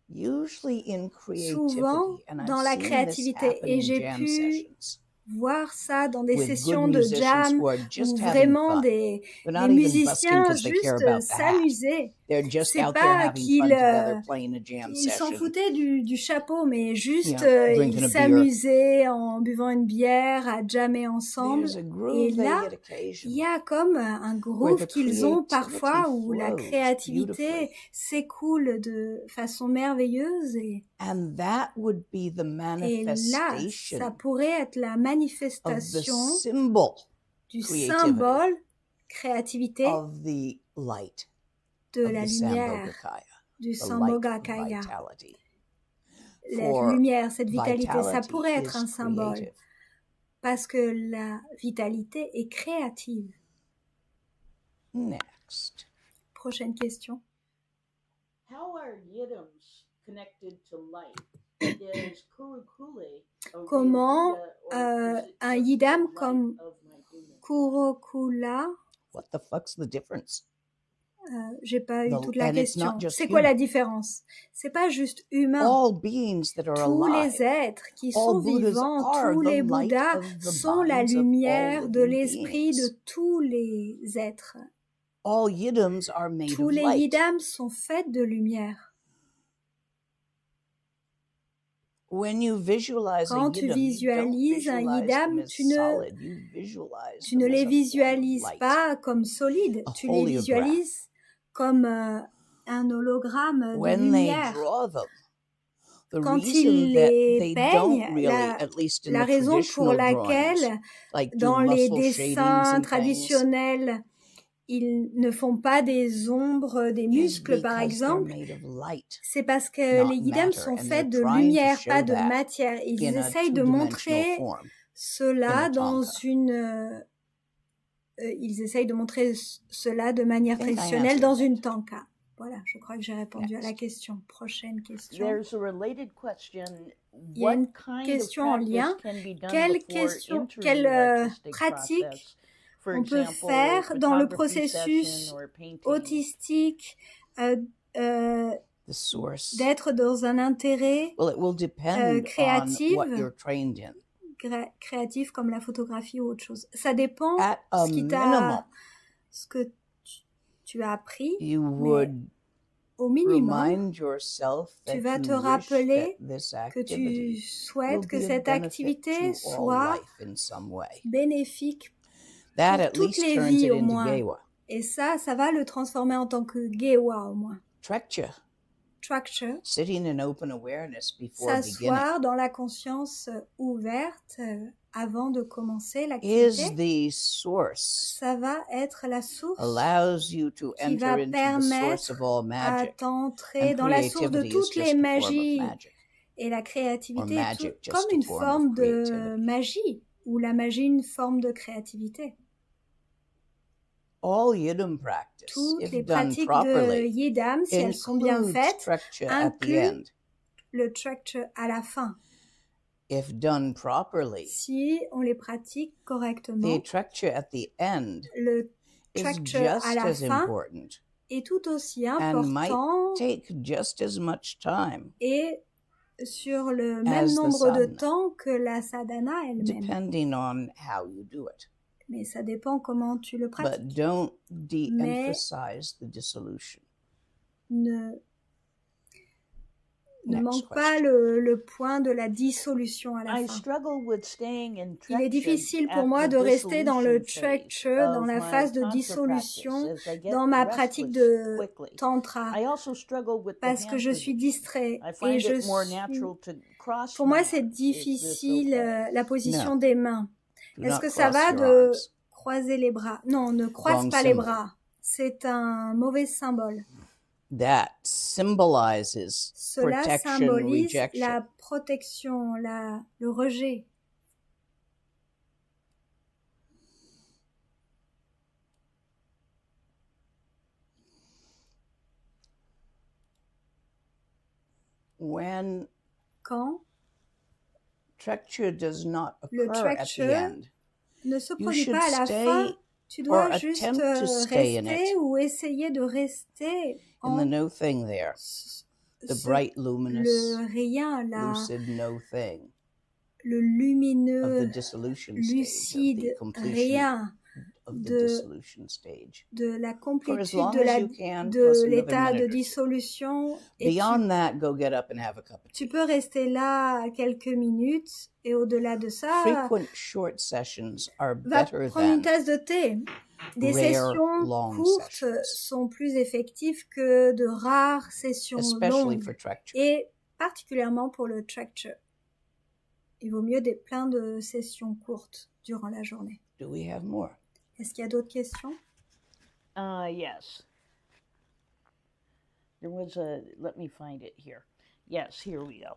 usually in souvent creativity, and I've dans la seen this créativité, happen et in j'ai jam pu sessions voir ça dans des with good sessions de musicians jam who are où just having vraiment fun. des They're not even busking musiciens because they care juste about the hat. s'amusaient. They're just C'est out there pas having qu'ils fun together playing a jam ils s'en session. foutaient du chapeau, mais juste drinking ils a beer. s'amusaient en buvant une bière, à jammer ensemble. There's a Et groove they là, get il occasionally. y a comme un Where groove the qu'ils ont creativity parfois où la flows créativité beautifully. s'écoule de façon merveilleuse And that would be the et là, ça manifestation pourrait être la of the manifestation symbol du creativity symbole créativité of the light de of la the lumière, Sambhogakaya, du the light of Sambhogakaya. vitality. La For lumière, cette vitalité, ça vitality pourrait être is un symbole creative. parce que la vitalité est créative. Next. Prochaine question. How are yidams connected to light? Is Kurukule a Comment real Buddha, or is it un just yidam the light comme of my human? Kurokula, What the fuck's the difference? J'ai pas eu toute la and it's not question. just C'est quoi la human. différence? C'est pas juste humain. All beings that are Tous alive, les êtres qui all sont Buddhas vivants, are tous the les light Bouddhas of the sont la minds of all lumière de living l'esprit de beings. tous les êtres. All yidams are made Tous of les light. yidams sont faits de lumière. When you visualize a Quand tu yidam, you don't visualises un visualize them yidam, as solid. You visualize tu ne them as les a form of visualises light, pas comme solides, a tu les hologram. visualises comme un hologramme de When they lumière. draw them, the Quand reason ils that les they peignent, don't really, at least in la the raison pour traditional drawings, laquelle, like do dans les muscle shadings dessins and things, traditionnels, ils ne font pas des ombres des is muscles, par because they're exemple, made of light, c'est parce que not les yidams matter, sont and they're faits de trying to lumière, show pas de that matière. Ils in a essayent de two-dimensional montrer form in cela a dans tanka. ils essayent de montrer cela de manière I think I traditionnelle answered dans that. une tanka. Voilà, je crois que j'ai répondu à la Next. question. Prochaine question. There's a related question. Il y a une What kind of question en practice lien. can be done Quelle before question, entering quelle the artistic pratique process? For on peut example, faire dans le photography processus session or painting. autistique The source. d'être dans un intérêt Well, it will depend on créatif, what you're trained in. créatif comme la photographie ou autre chose. Ça dépend At a minimum, ce que tu as appris, you mais would au minimum, remind yourself tu that vas you te wish rappeler that this que tu activity will souhaites que be of cette benefit activité to all soit life in some way. bénéfique That pour at toutes least les turns vies it au into moins. gewa. Et ça va le transformer en tant que gewa au moins. Trekcha, Structure, sitting in open awareness before beginning, s'asseoir dans la conscience ouverte avant de commencer is l'activité. the source, Ça va être la source allows you to qui va enter into the source permettre of all à magic. t'entrer And dans la source de creativity is toutes les just a form of magies. magic. Et la Or créativité est magic, just comme a une form forme of de creativity. magie, ou la magie une forme de créativité. All yidam practice, Toutes les if done pratiques de properly, Yidam, si elles sont bien includes faites, trekcha at the incluent end. le structure à la fin. If done properly, Si on les pratique the correctement, trekcha at the end le is structure à just la as fin important est tout aussi and might important take just as much time, et sur le même as the nombre de sadhana, temps que la sadhana elle-même. depending on how you do it. Mais ça dépend comment tu le But pratiques. don't de-emphasize the dissolution. Ne Next manque pas question. le point de la dissolution à la I fin. struggle with staying in Il est trekcha difficile pour at moi the de rester dans le dissolution phase structure, dans of la my phase de tantra dissolution, practice, as I get dans ma pratique de restless quickly. tantra, I also struggle with the parce que hand je suis position. distrait I et find je it more suis... natural to cross Pour my moi, c'est arms. Is this difficile okay? la position No. des mains. Do Est-ce not que ça cross va your de arms. croiser les bras? Non, ne croise Wrong pas les symbol. bras. C'est un mauvais symbole. That symbolizes Cela protection, symbolise rejection. la protection, le rejet. When Quand trekcha does not le occur at the trekcha end, ne se you produit should pas à la stay fin, tu dois or juste attempt to stay in rester it. ou essayer de rester in the en no thing there, the ce- bright, luminous, le rien, lucid no thing le of the lumineux, dissolution stage, of lucide the completion rien of the de- dissolution stage. de la For as complétude long de as you can, plus another l'état de minute or two. dissolution. Et Beyond that, go get up and have a cup of tu tea. peux rester là quelques minutes et au-delà de ça, Frequent short sessions are va better prendre une than tasse de thé. Des rare, sessions long courtes sessions. sont plus effectives que de rares sessions especially longues, for trekcha. et particulièrement pour le trekcha. Il vaut mieux plein de sessions courtes durant la journée. Do we have more? Est-ce qu'il y a d'autres questions? Yes. There was let me find it here. Yes, here we go.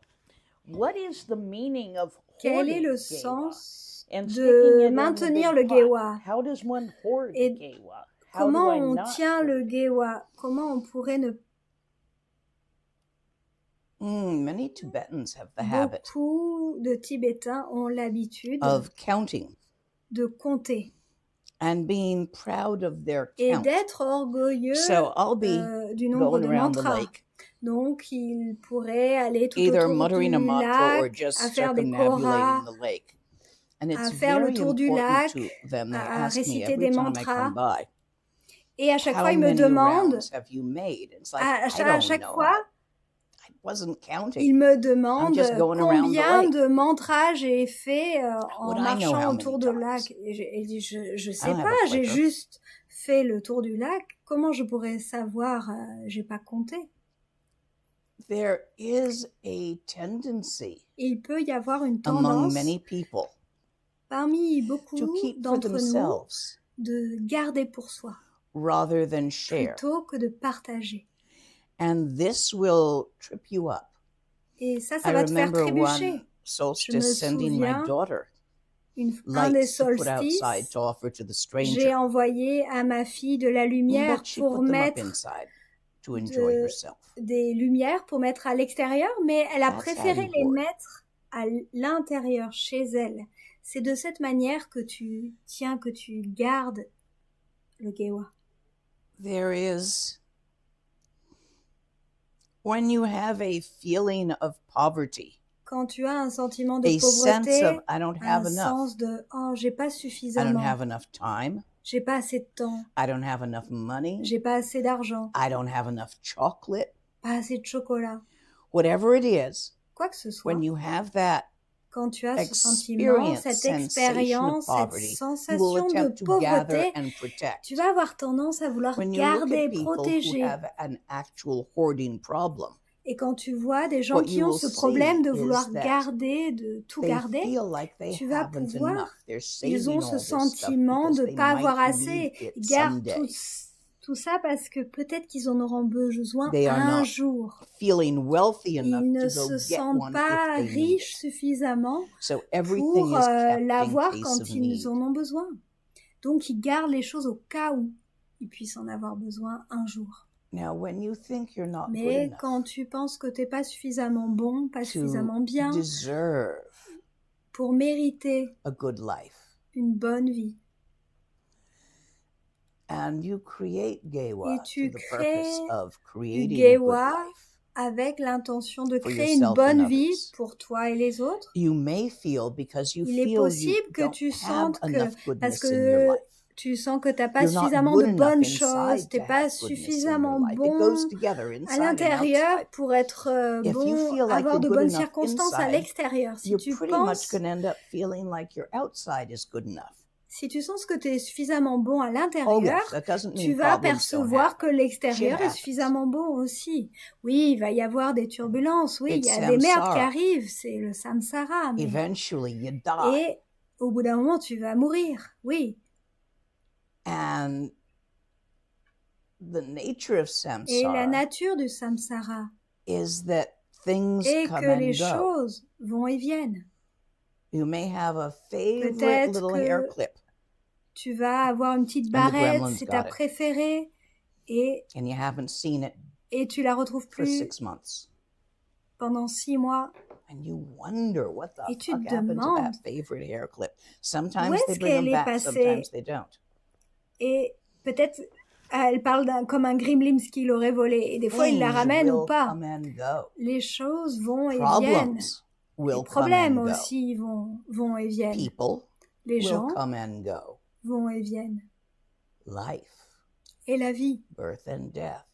What is the meaning of Quel est hoarding le gewa sens and sticking it de in the maintenir big le pot? gewa? How does one hoard Et gewa? How Comment do I on not tient hoard le it? gewa? Comment on pourrait ne... Many Tibetans have the habit Beaucoup de Tibétains ont l'habitude of counting de compter and being proud of their et count. d'être orgueilleux So I'll be du nombre going de around the mantras. lake, Donc, il pourrait aller tout either autour muttering a du mantra or lac, just à faire des circumambulating koras, the lake. And it's à faire le very tour du important lac, to them. They à ask me réciter every des time I mantras. come by, Et à chaque how fois, il me many demande, rounds have you made? It's like, à I chaque don't know. fois, I wasn't counting. il me I'm demande just going around the combien lake. de mantras j'ai fait en Would I know marchant how autour many du times? lac. Et il dit, je I sais don't have pas, a j'ai clicker. juste fait le tour du lac. Comment je pourrais savoir? J'ai pas compté. There is a tendency Il peut y avoir une among tendance many people parmi to beaucoup keep for d'entre nous themselves de garder pour soi rather than share. plutôt que de partager. And this will trip you up. Et ça I va te faire remember trébucher. one solstice sending my souviens, daughter un des lights to put outside solstices, to offer to the j'ai stranger. envoyé à ma fille de la lumière But she pour put them up mettre inside to enjoy de- herself. des lumières pour mettre à l'extérieur, mais elle a That's préféré how you les hoard. mettre à l'intérieur, chez elle. C'est de cette manière que tu gardes le gewa. There is, when you have a feeling of poverty, Quand tu as un sentiment de a sense pauvreté, of I don't have un enough, sens de « oh, j'ai pas I don't suffisamment, have enough time, j'ai pas assez de temps, I don't have enough money, j'ai pas assez d'argent, I don't have enough chocolate, pas assez de chocolat », whatever it is, quoi que ce soit, when you have that quand tu as ce sentiment, experience, cette sensation of expérience, cette poverty, you will sensation de attempt to gather pauvreté, and protect. tu vas avoir tendance à vouloir When you look garder, at people who protéger. have an actual hoarding problem, Et quand tu vois des gens what qui you ont will ce problème de see vouloir is that garder, de tout they garder, feel like they tu vas haven't pouvoir, enough. They're ils saving ont all ce this stuff sentiment because de they pas avoir might assez. need Ils it gardent someday. tout ça parce que peut-être qu'ils en auront besoin They are un not jour. feeling wealthy enough Ils ne to se go get sentent one pas if they need riches it. suffisamment So everything pour is kept in l'avoir case quand of ils need. en ont besoin. Donc ils gardent les choses au cas où ils puissent en avoir besoin un jour. Now, when you think you're not good Mais enough quand tu penses que t'es pas suffisamment bon, pas to suffisamment bien deserve pour mériter a good life, une bonne vie, and you create gewa et tu to the purpose crées of du creating a good gewa life, avec l'intention de for créer une yourself bonne and vie others. pour toi et les autres, You may feel because you il est feel you possible que don't tu have sentes que, enough parce goodness in your que life. tu sens que t'as pas You're not suffisamment good de enough bonnes inside choses, t'es to pas have goodness in your suffisamment life. It goes bon together à inside and l'intérieur outside. pour être If you bon, feel like avoir you're de good bonnes enough circonstances à inside, l'extérieur. Si you're tu pretty much penses, going to end up feeling like your outside is good enough. si tu sens que tu es suffisamment bon à Oh l'intérieur, yes, that doesn't tu mean vas problems don't percevoir happen. que l'extérieur Shit est happens. suffisamment bon aussi. Oui, il va y avoir des turbulences, oui, il y It's a des merdes qui samsara. arrivent, c'est le samsara, mais... Eventually you die. Et au bout d'un moment, tu vas mourir, oui. And the nature of Et la samsara nature du samsara is that things est come que les and go. choses vont et viennent. You may have a favorite Peut-être little que hair clip tu vas avoir une petite the barrette, gremlins c'est ta got it. préférée, et and you haven't seen it tu la retrouves for plus 6 months. pendant 6 mois. And you wonder what the Et tu fuck te happened to that demandes, favorite hair clip. où Sometimes they est-ce bring them qu'elle est back, passée? sometimes they don't. Et peut-être elle parle comme un Gremlins qui l'aurait volé. Et des fois, il la Things ramène ou will pas. come and go. Les choses vont et viennent. Problems Les will come problèmes and go. aussi vont et viennent. People Les will gens come and go. vont et viennent. Life, Et la vie, birth and death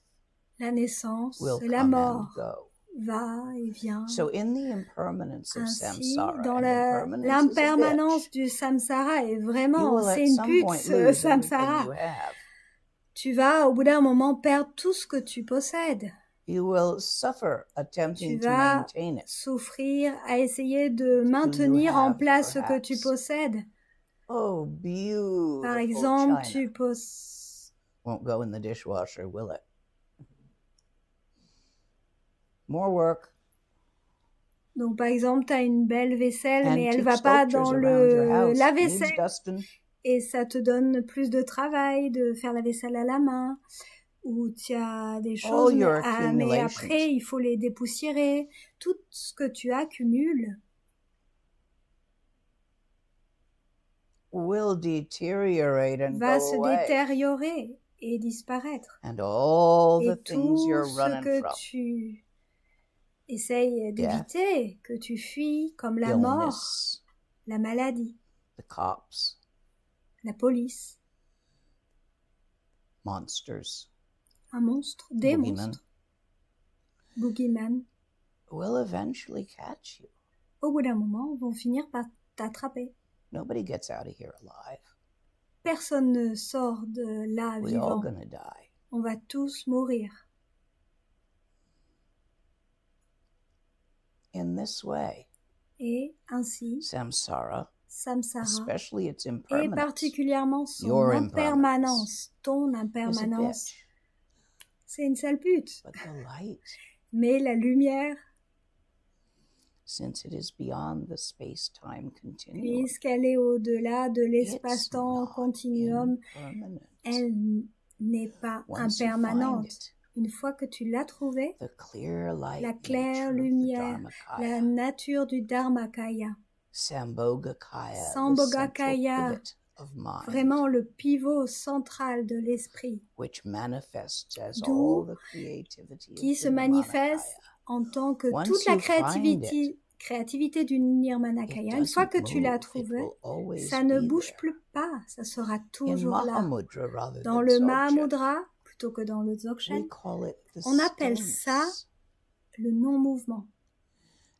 la naissance will et la come and mort go. va et vient. So in the impermanence of Ainsi, samsara, dans and impermanence is a l'impermanence bitch, du samsara, et you vraiment, will at c'est une some pute point ce lose everything samsara. you have. Tu vas au bout d'un moment perdre tout ce que tu possèdes. You will suffer attempting Tu to vas maintain it. souffrir à essayer de maintenir en have, place ce que tu perhaps. possèdes. Oh, beautiful Par exemple, china. tu possèdes... Won't go in the dishwasher, will it? More work. Donc, par exemple, tu as une belle vaisselle, mais elle Antique va pas sculptures dans around your le house. Needs lave-vaisselle. dusting. Et ça te donne plus de travail de faire la vaisselle à la main. Ou tu as des choses, All your mais accumulations. après, il faut les dépoussiérer. Tout ce que tu accumules will deteriorate and va go se away. détériorer et disparaître. And all Et the things tout you're ce running que from, tu essayes d'éviter, que tu fuis, comme la mort, illness, la maladie, the cops, la police, monsters, un monstre, des boogeymen, monstres, boogeyman, will eventually catch you. au bout d'un moment, vont finir par t'attraper. Nobody gets out of here alive. Personne ne sort de là We're all vivant. gonna die. On va tous mourir. In this way, Et ainsi, samsara, samsara, especially its et impermanence, particulièrement son your impermanence, ton is a impermanence, bitch. c'est une sale pute. But the light, Mais la lumière, since it is beyond the space-time continuum, puisqu'elle est au-delà de it's l'espace-temps not continuum, impermanent. elle n'est pas Once you find impermanente. it, Une fois que tu l'as trouvée, the clear light la claire nature of the lumière, la Dharmakaya, nature du Dharmakaya, Sambhogakaya, the Sambhogakaya, central pivot of mind, vraiment le pivot central de l'esprit, which manifests as D'où all the creativity qui of se the manifeste Nirmanakaya. en tant que Once toute la you find créativité du Nirmanakaya. It Une fois que doesn't tu l'as move, it trouvée, will always ça ne be bouge there. plus pas, ça sera In toujours là. Mahamudra rather Dans than le Dzogchen, Mahamudra, plutôt que dans le we Dzogchen, call it the on appelle ça stillness. le non-mouvement.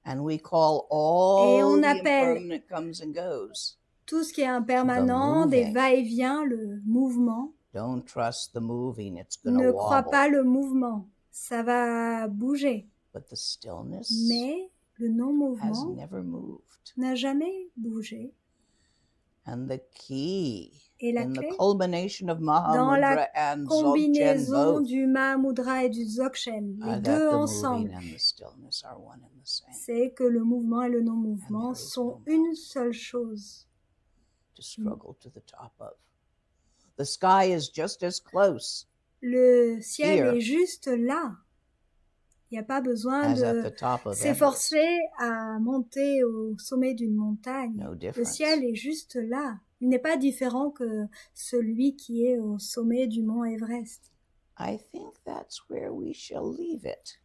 And we call Et all on the appelle impermanent comes and goes. tout ce qui est impermanent, des moving. va-et-vient, le mouvement. Don't trust the moving, it's gonna Ne crois wobble. pas le mouvement, ça va bouger. But the stillness Mais le has non-mouvement never moved. n'a jamais bougé. And the key Et la in clé, the culmination of dans la Mahamudra and Dzogchen combinaison both du Mahamudra et du Dzogchen, les are deux that the ensemble, moving and the stillness are one and the same. c'est que le mouvement et le And non-mouvement there is sont no une seule chose. To struggle to the top of. The sky is just as close Le ciel Here. est juste là. Il n'y a pas besoin as at de the top of Everest. s'efforcer à monter au sommet d'une montagne. No Le difference. ciel est juste là. Il n'est pas différent que celui qui est au sommet du mont Everest. I think that's where we shall leave it.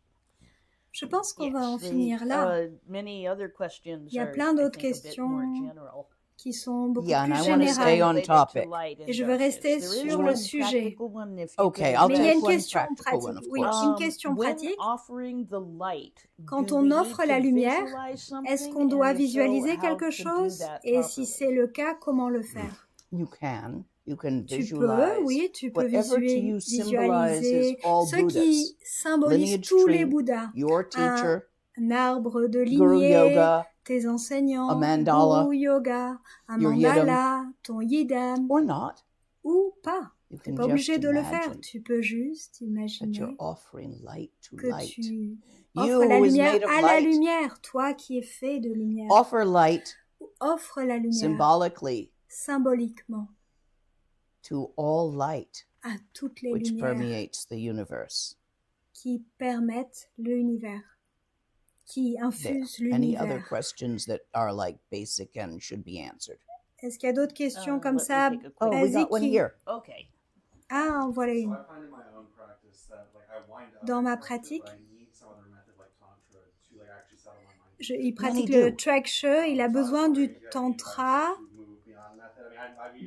Je pense qu'on va en Yes, finir là, many other questions Il y a are, plein I d'autres think, a bit more questions general. qui sont beaucoup Yeah, and plus I wanna stay générales. on Related topic. to light and Et je veux darkness. rester There is sur one le sujet. practical one if you Okay, could I'll Mais il y a take une one question practical pratique. one, of Oui, course. une question when pratique. offering the light, Quand do on we offre need la to lumière, visualize est-ce something? qu'on doit And if so, visualiser how quelque to do chose? that Et si properly? c'est le cas, comment le faire? You can Tu visualize peux, oui, tu peux whatever to you symbolizes visualiser all ce Buddhas. qui symbolise Lineage tous les tree, Bouddhas. your teacher, Un arbre de Guru lignée, Yoga, tes enseignants, a mandala, Guru Yoga, un your mandala, ton yidam, or not. ou pas. You Tu can n'es pas just obligé de le faire. imagine Tu peux juste that imaginer you're offering light to que light. tu You offres la who is lumière made of à la light, lumière, toi qui es fait de lumière. offer light Offre la lumière symbolically symboliquement to all light à toutes les which lumières permeates the universe. qui permettent l'univers, qui There. infusent Any other l'univers. questions that are like basic and should be answered? Est-ce qu'il y a d'autres questions comme let me ça take a quick- Oh, we got basiques one qui- here. Okay. Ah, en voilà So une. I find in my own practice that like I wind up Dans ma like, pratique, but I need some other method like tantra to like actually settle my mind. Il pratique Many le do. Trakshe, il a besoin du tantra.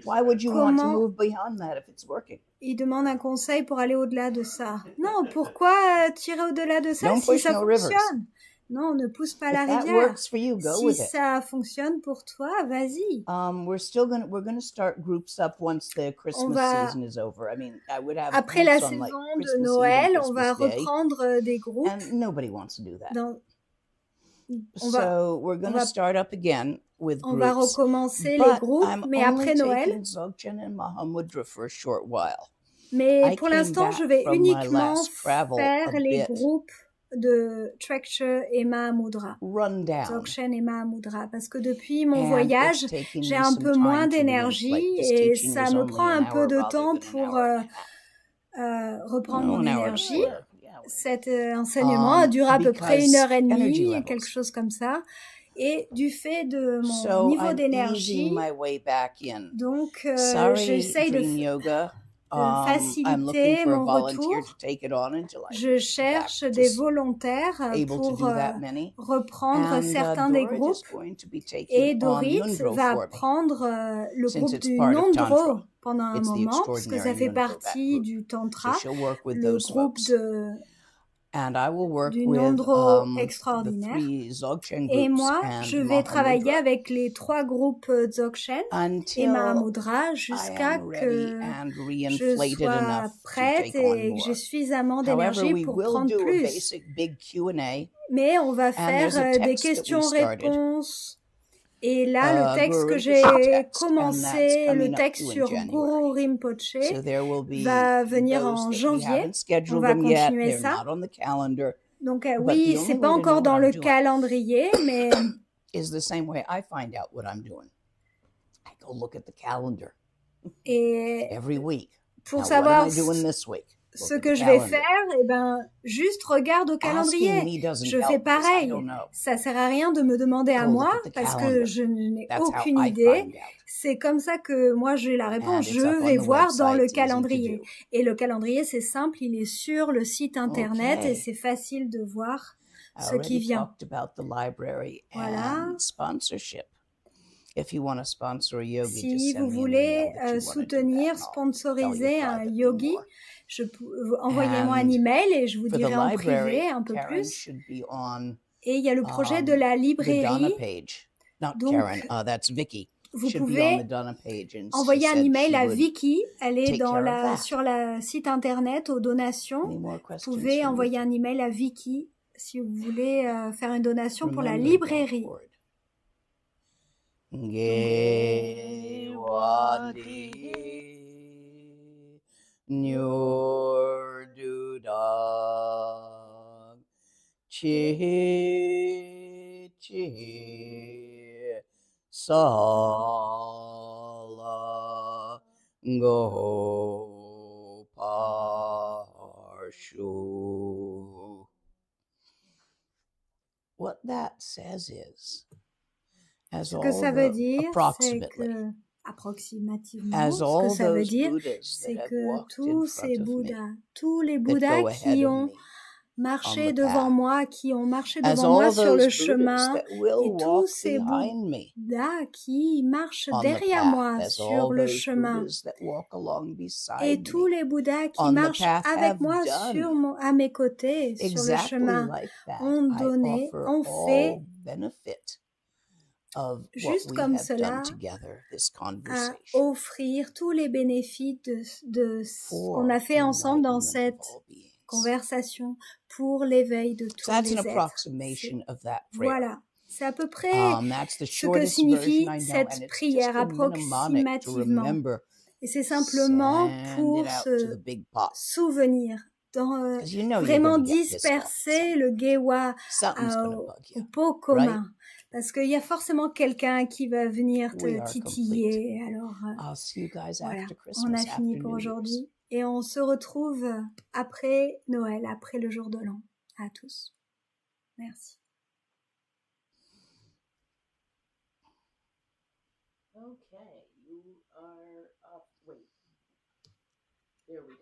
Why would you want to Comment- move beyond that if it's working? Il demande un conseil pour aller au-delà de ça. Non, pourquoi tirer au-delà de ça Don't si push ça no rivers. fonctionne? Non, ne pousse pas la If that rivière. works for you, go Si with it. ça fonctionne pour toi, vas-y. We're gonna start groups up once the Christmas va- season is over. I mean, I would have Après la groups on, like, saison Christmas de Eve Noël, and on va Christmas Day, reprendre des groupes. and nobody wants to do that. On va, So we're gonna va- start up again with on va groups. recommencer les But groupes, I'm mais only après Noël. taking Dzogchen and Mahamudra for a short while. Mais I pour came l'instant, back je vais from my uniquement last travel faire a les bit groupes de Trakshe et Mahamudra. Run down. Dzogchen et Mahamudra. Parce que depuis mon And voyage, it's taking j'ai me un some peu time moins to really, d'énergie like, this et teaching ça was me only prend an un peu hour de rather temps than an pour hour and a half. reprendre No, mon an hour and a énergie. quarter. Yeah, Cet enseignement a duré à peu près because 1 heure et energy demie, levels. quelque chose comme ça. Et du fait de mon So niveau I'm d'énergie, easing my way back in. donc Sorry, j'essaye Dream Yoga. I'm looking faciliter for a mon volunteer retour. to take it on until I Je get cherche back to des volontaires able to pour do that many. reprendre And certains des Dorit is groupes. going to be taking Et on Dorit Nundro va for me, prendre le since groupe it's du part of Nondro Tantra. pendant un It's the moment, parce que ça extraordinary fait Nundro, that partie group. du So Tantra, she'll work with le those groupe folks. And I will work du with Nondro the extraordinaire. 3 Dzogchen Et groups moi, and je vais travailler Mahamudra avec les 3 groupes Dzogchen et until Mahamudra I jusqu'à am ready que and je reinflated sois enough to prête take on et que j'ai more. suffisamment However, d'énergie we pour will prendre do a plus. basic big Q&A. Mais on va And there's a faire des text that we started, questions-réponses. Et là, le texte que Guru j'ai Rinpoche text, and that's commencé, le coming up texte due in sur January. Guru Rinpoche, So there will be va venir those en that we janvier. haven't On scheduled va them yet. continuer They're ça. not on the calendar. Donc But oui, the c'est only pas way to know encore what dans I'm le doing calendrier, mais is the same way I find out what I'm doing. I go look at the calendar et every week. pour Now, what savoir am I doing this week? ce Look at que the je vais calendar. faire, eh ben, juste regarde au Asking calendrier. me doesn't Je fais help because I pareil. don't know. Ça sert à rien de me demander à Go moi look at the parce que calendar. je n'ai That's how aucune I idée. find out. C'est comme ça que moi j'ai la And réponse. it's Je up on vais the voir dans le website, easy to calendrier. do. Et le calendrier, c'est simple, il est sur le site internet et Okay. c'est facile de voir I ce qui already vient. talked about the library Voilà. and sponsorship. If you want to sponsor a yogi, just Si send vous me an voulez email that you want to do that, soutenir, and I'll tell you sponsoriser un privately yogi, more. envoyez-moi un And email et je vous for the dirai en library, privé un peu Karen plus. should be on Et il y a le projet de la the Donna librairie. page. Not Donc, Karen, that's Vicky. Vous Should be on pouvez the Donna page, and she envoyer un said email she à would Vicky. Elle est take dans care of that. sur le site internet aux donations. Any more Vous questions pouvez for envoyer Vicky? un email à Vicky si vous voulez faire une donation pour la Remember, librairie. don't hoard. Gewadi Nur Dudag Chi Chi Sala Go Parshu. What that says is, as Ce que all ça veut the dire, c'est approximately, que, approximativement, as ce que all ça veut those dire, Buddhas c'est that have que walked in tous ces front of me, Bouddhas, tous les that Bouddhas go ahead qui of ont me on marché the devant path, moi, qui ont marché as devant moi all sur le those Buddhas chemin, that will et tous walk ces behind me Bouddhas qui marchent on the derrière path, moi as sur all le those chemin, Buddhas that walk along et beside tous me les Bouddhas qui on the marchent path avec have moi à mes côtés sur le exactly chemin like that. ont I donné, offer ont fait all benefit of what juste we comme have cela done together, this à conversation, offrir tous les bénéfices de ce qu'on for a fait ensemble dans enlightenment cette of all beings. conversation pour l'éveil de So tous that's les an êtres. approximation of that prayer. Voilà, c'est à peu près That's the ce que shortest signifie version I know, cette and it's prière just a mnemonic to approximativement. remember. Et c'est simplement Send pour it out to se the big pot. souvenir, dans, 'Cause you know you're vraiment gonna get pissed off at disperser le gewa Something's gonna au bug you. pot commun. Parce qu'il y a forcément quelqu'un qui va venir We te are titiller. Alors I'll see you guys voilà, after on Christmas, a after fini pour New Year's. aujourd'hui. Et on se retrouve après Noël, après le jour de l'an. À tous. Merci. Okay, you are up. Wait. There we go.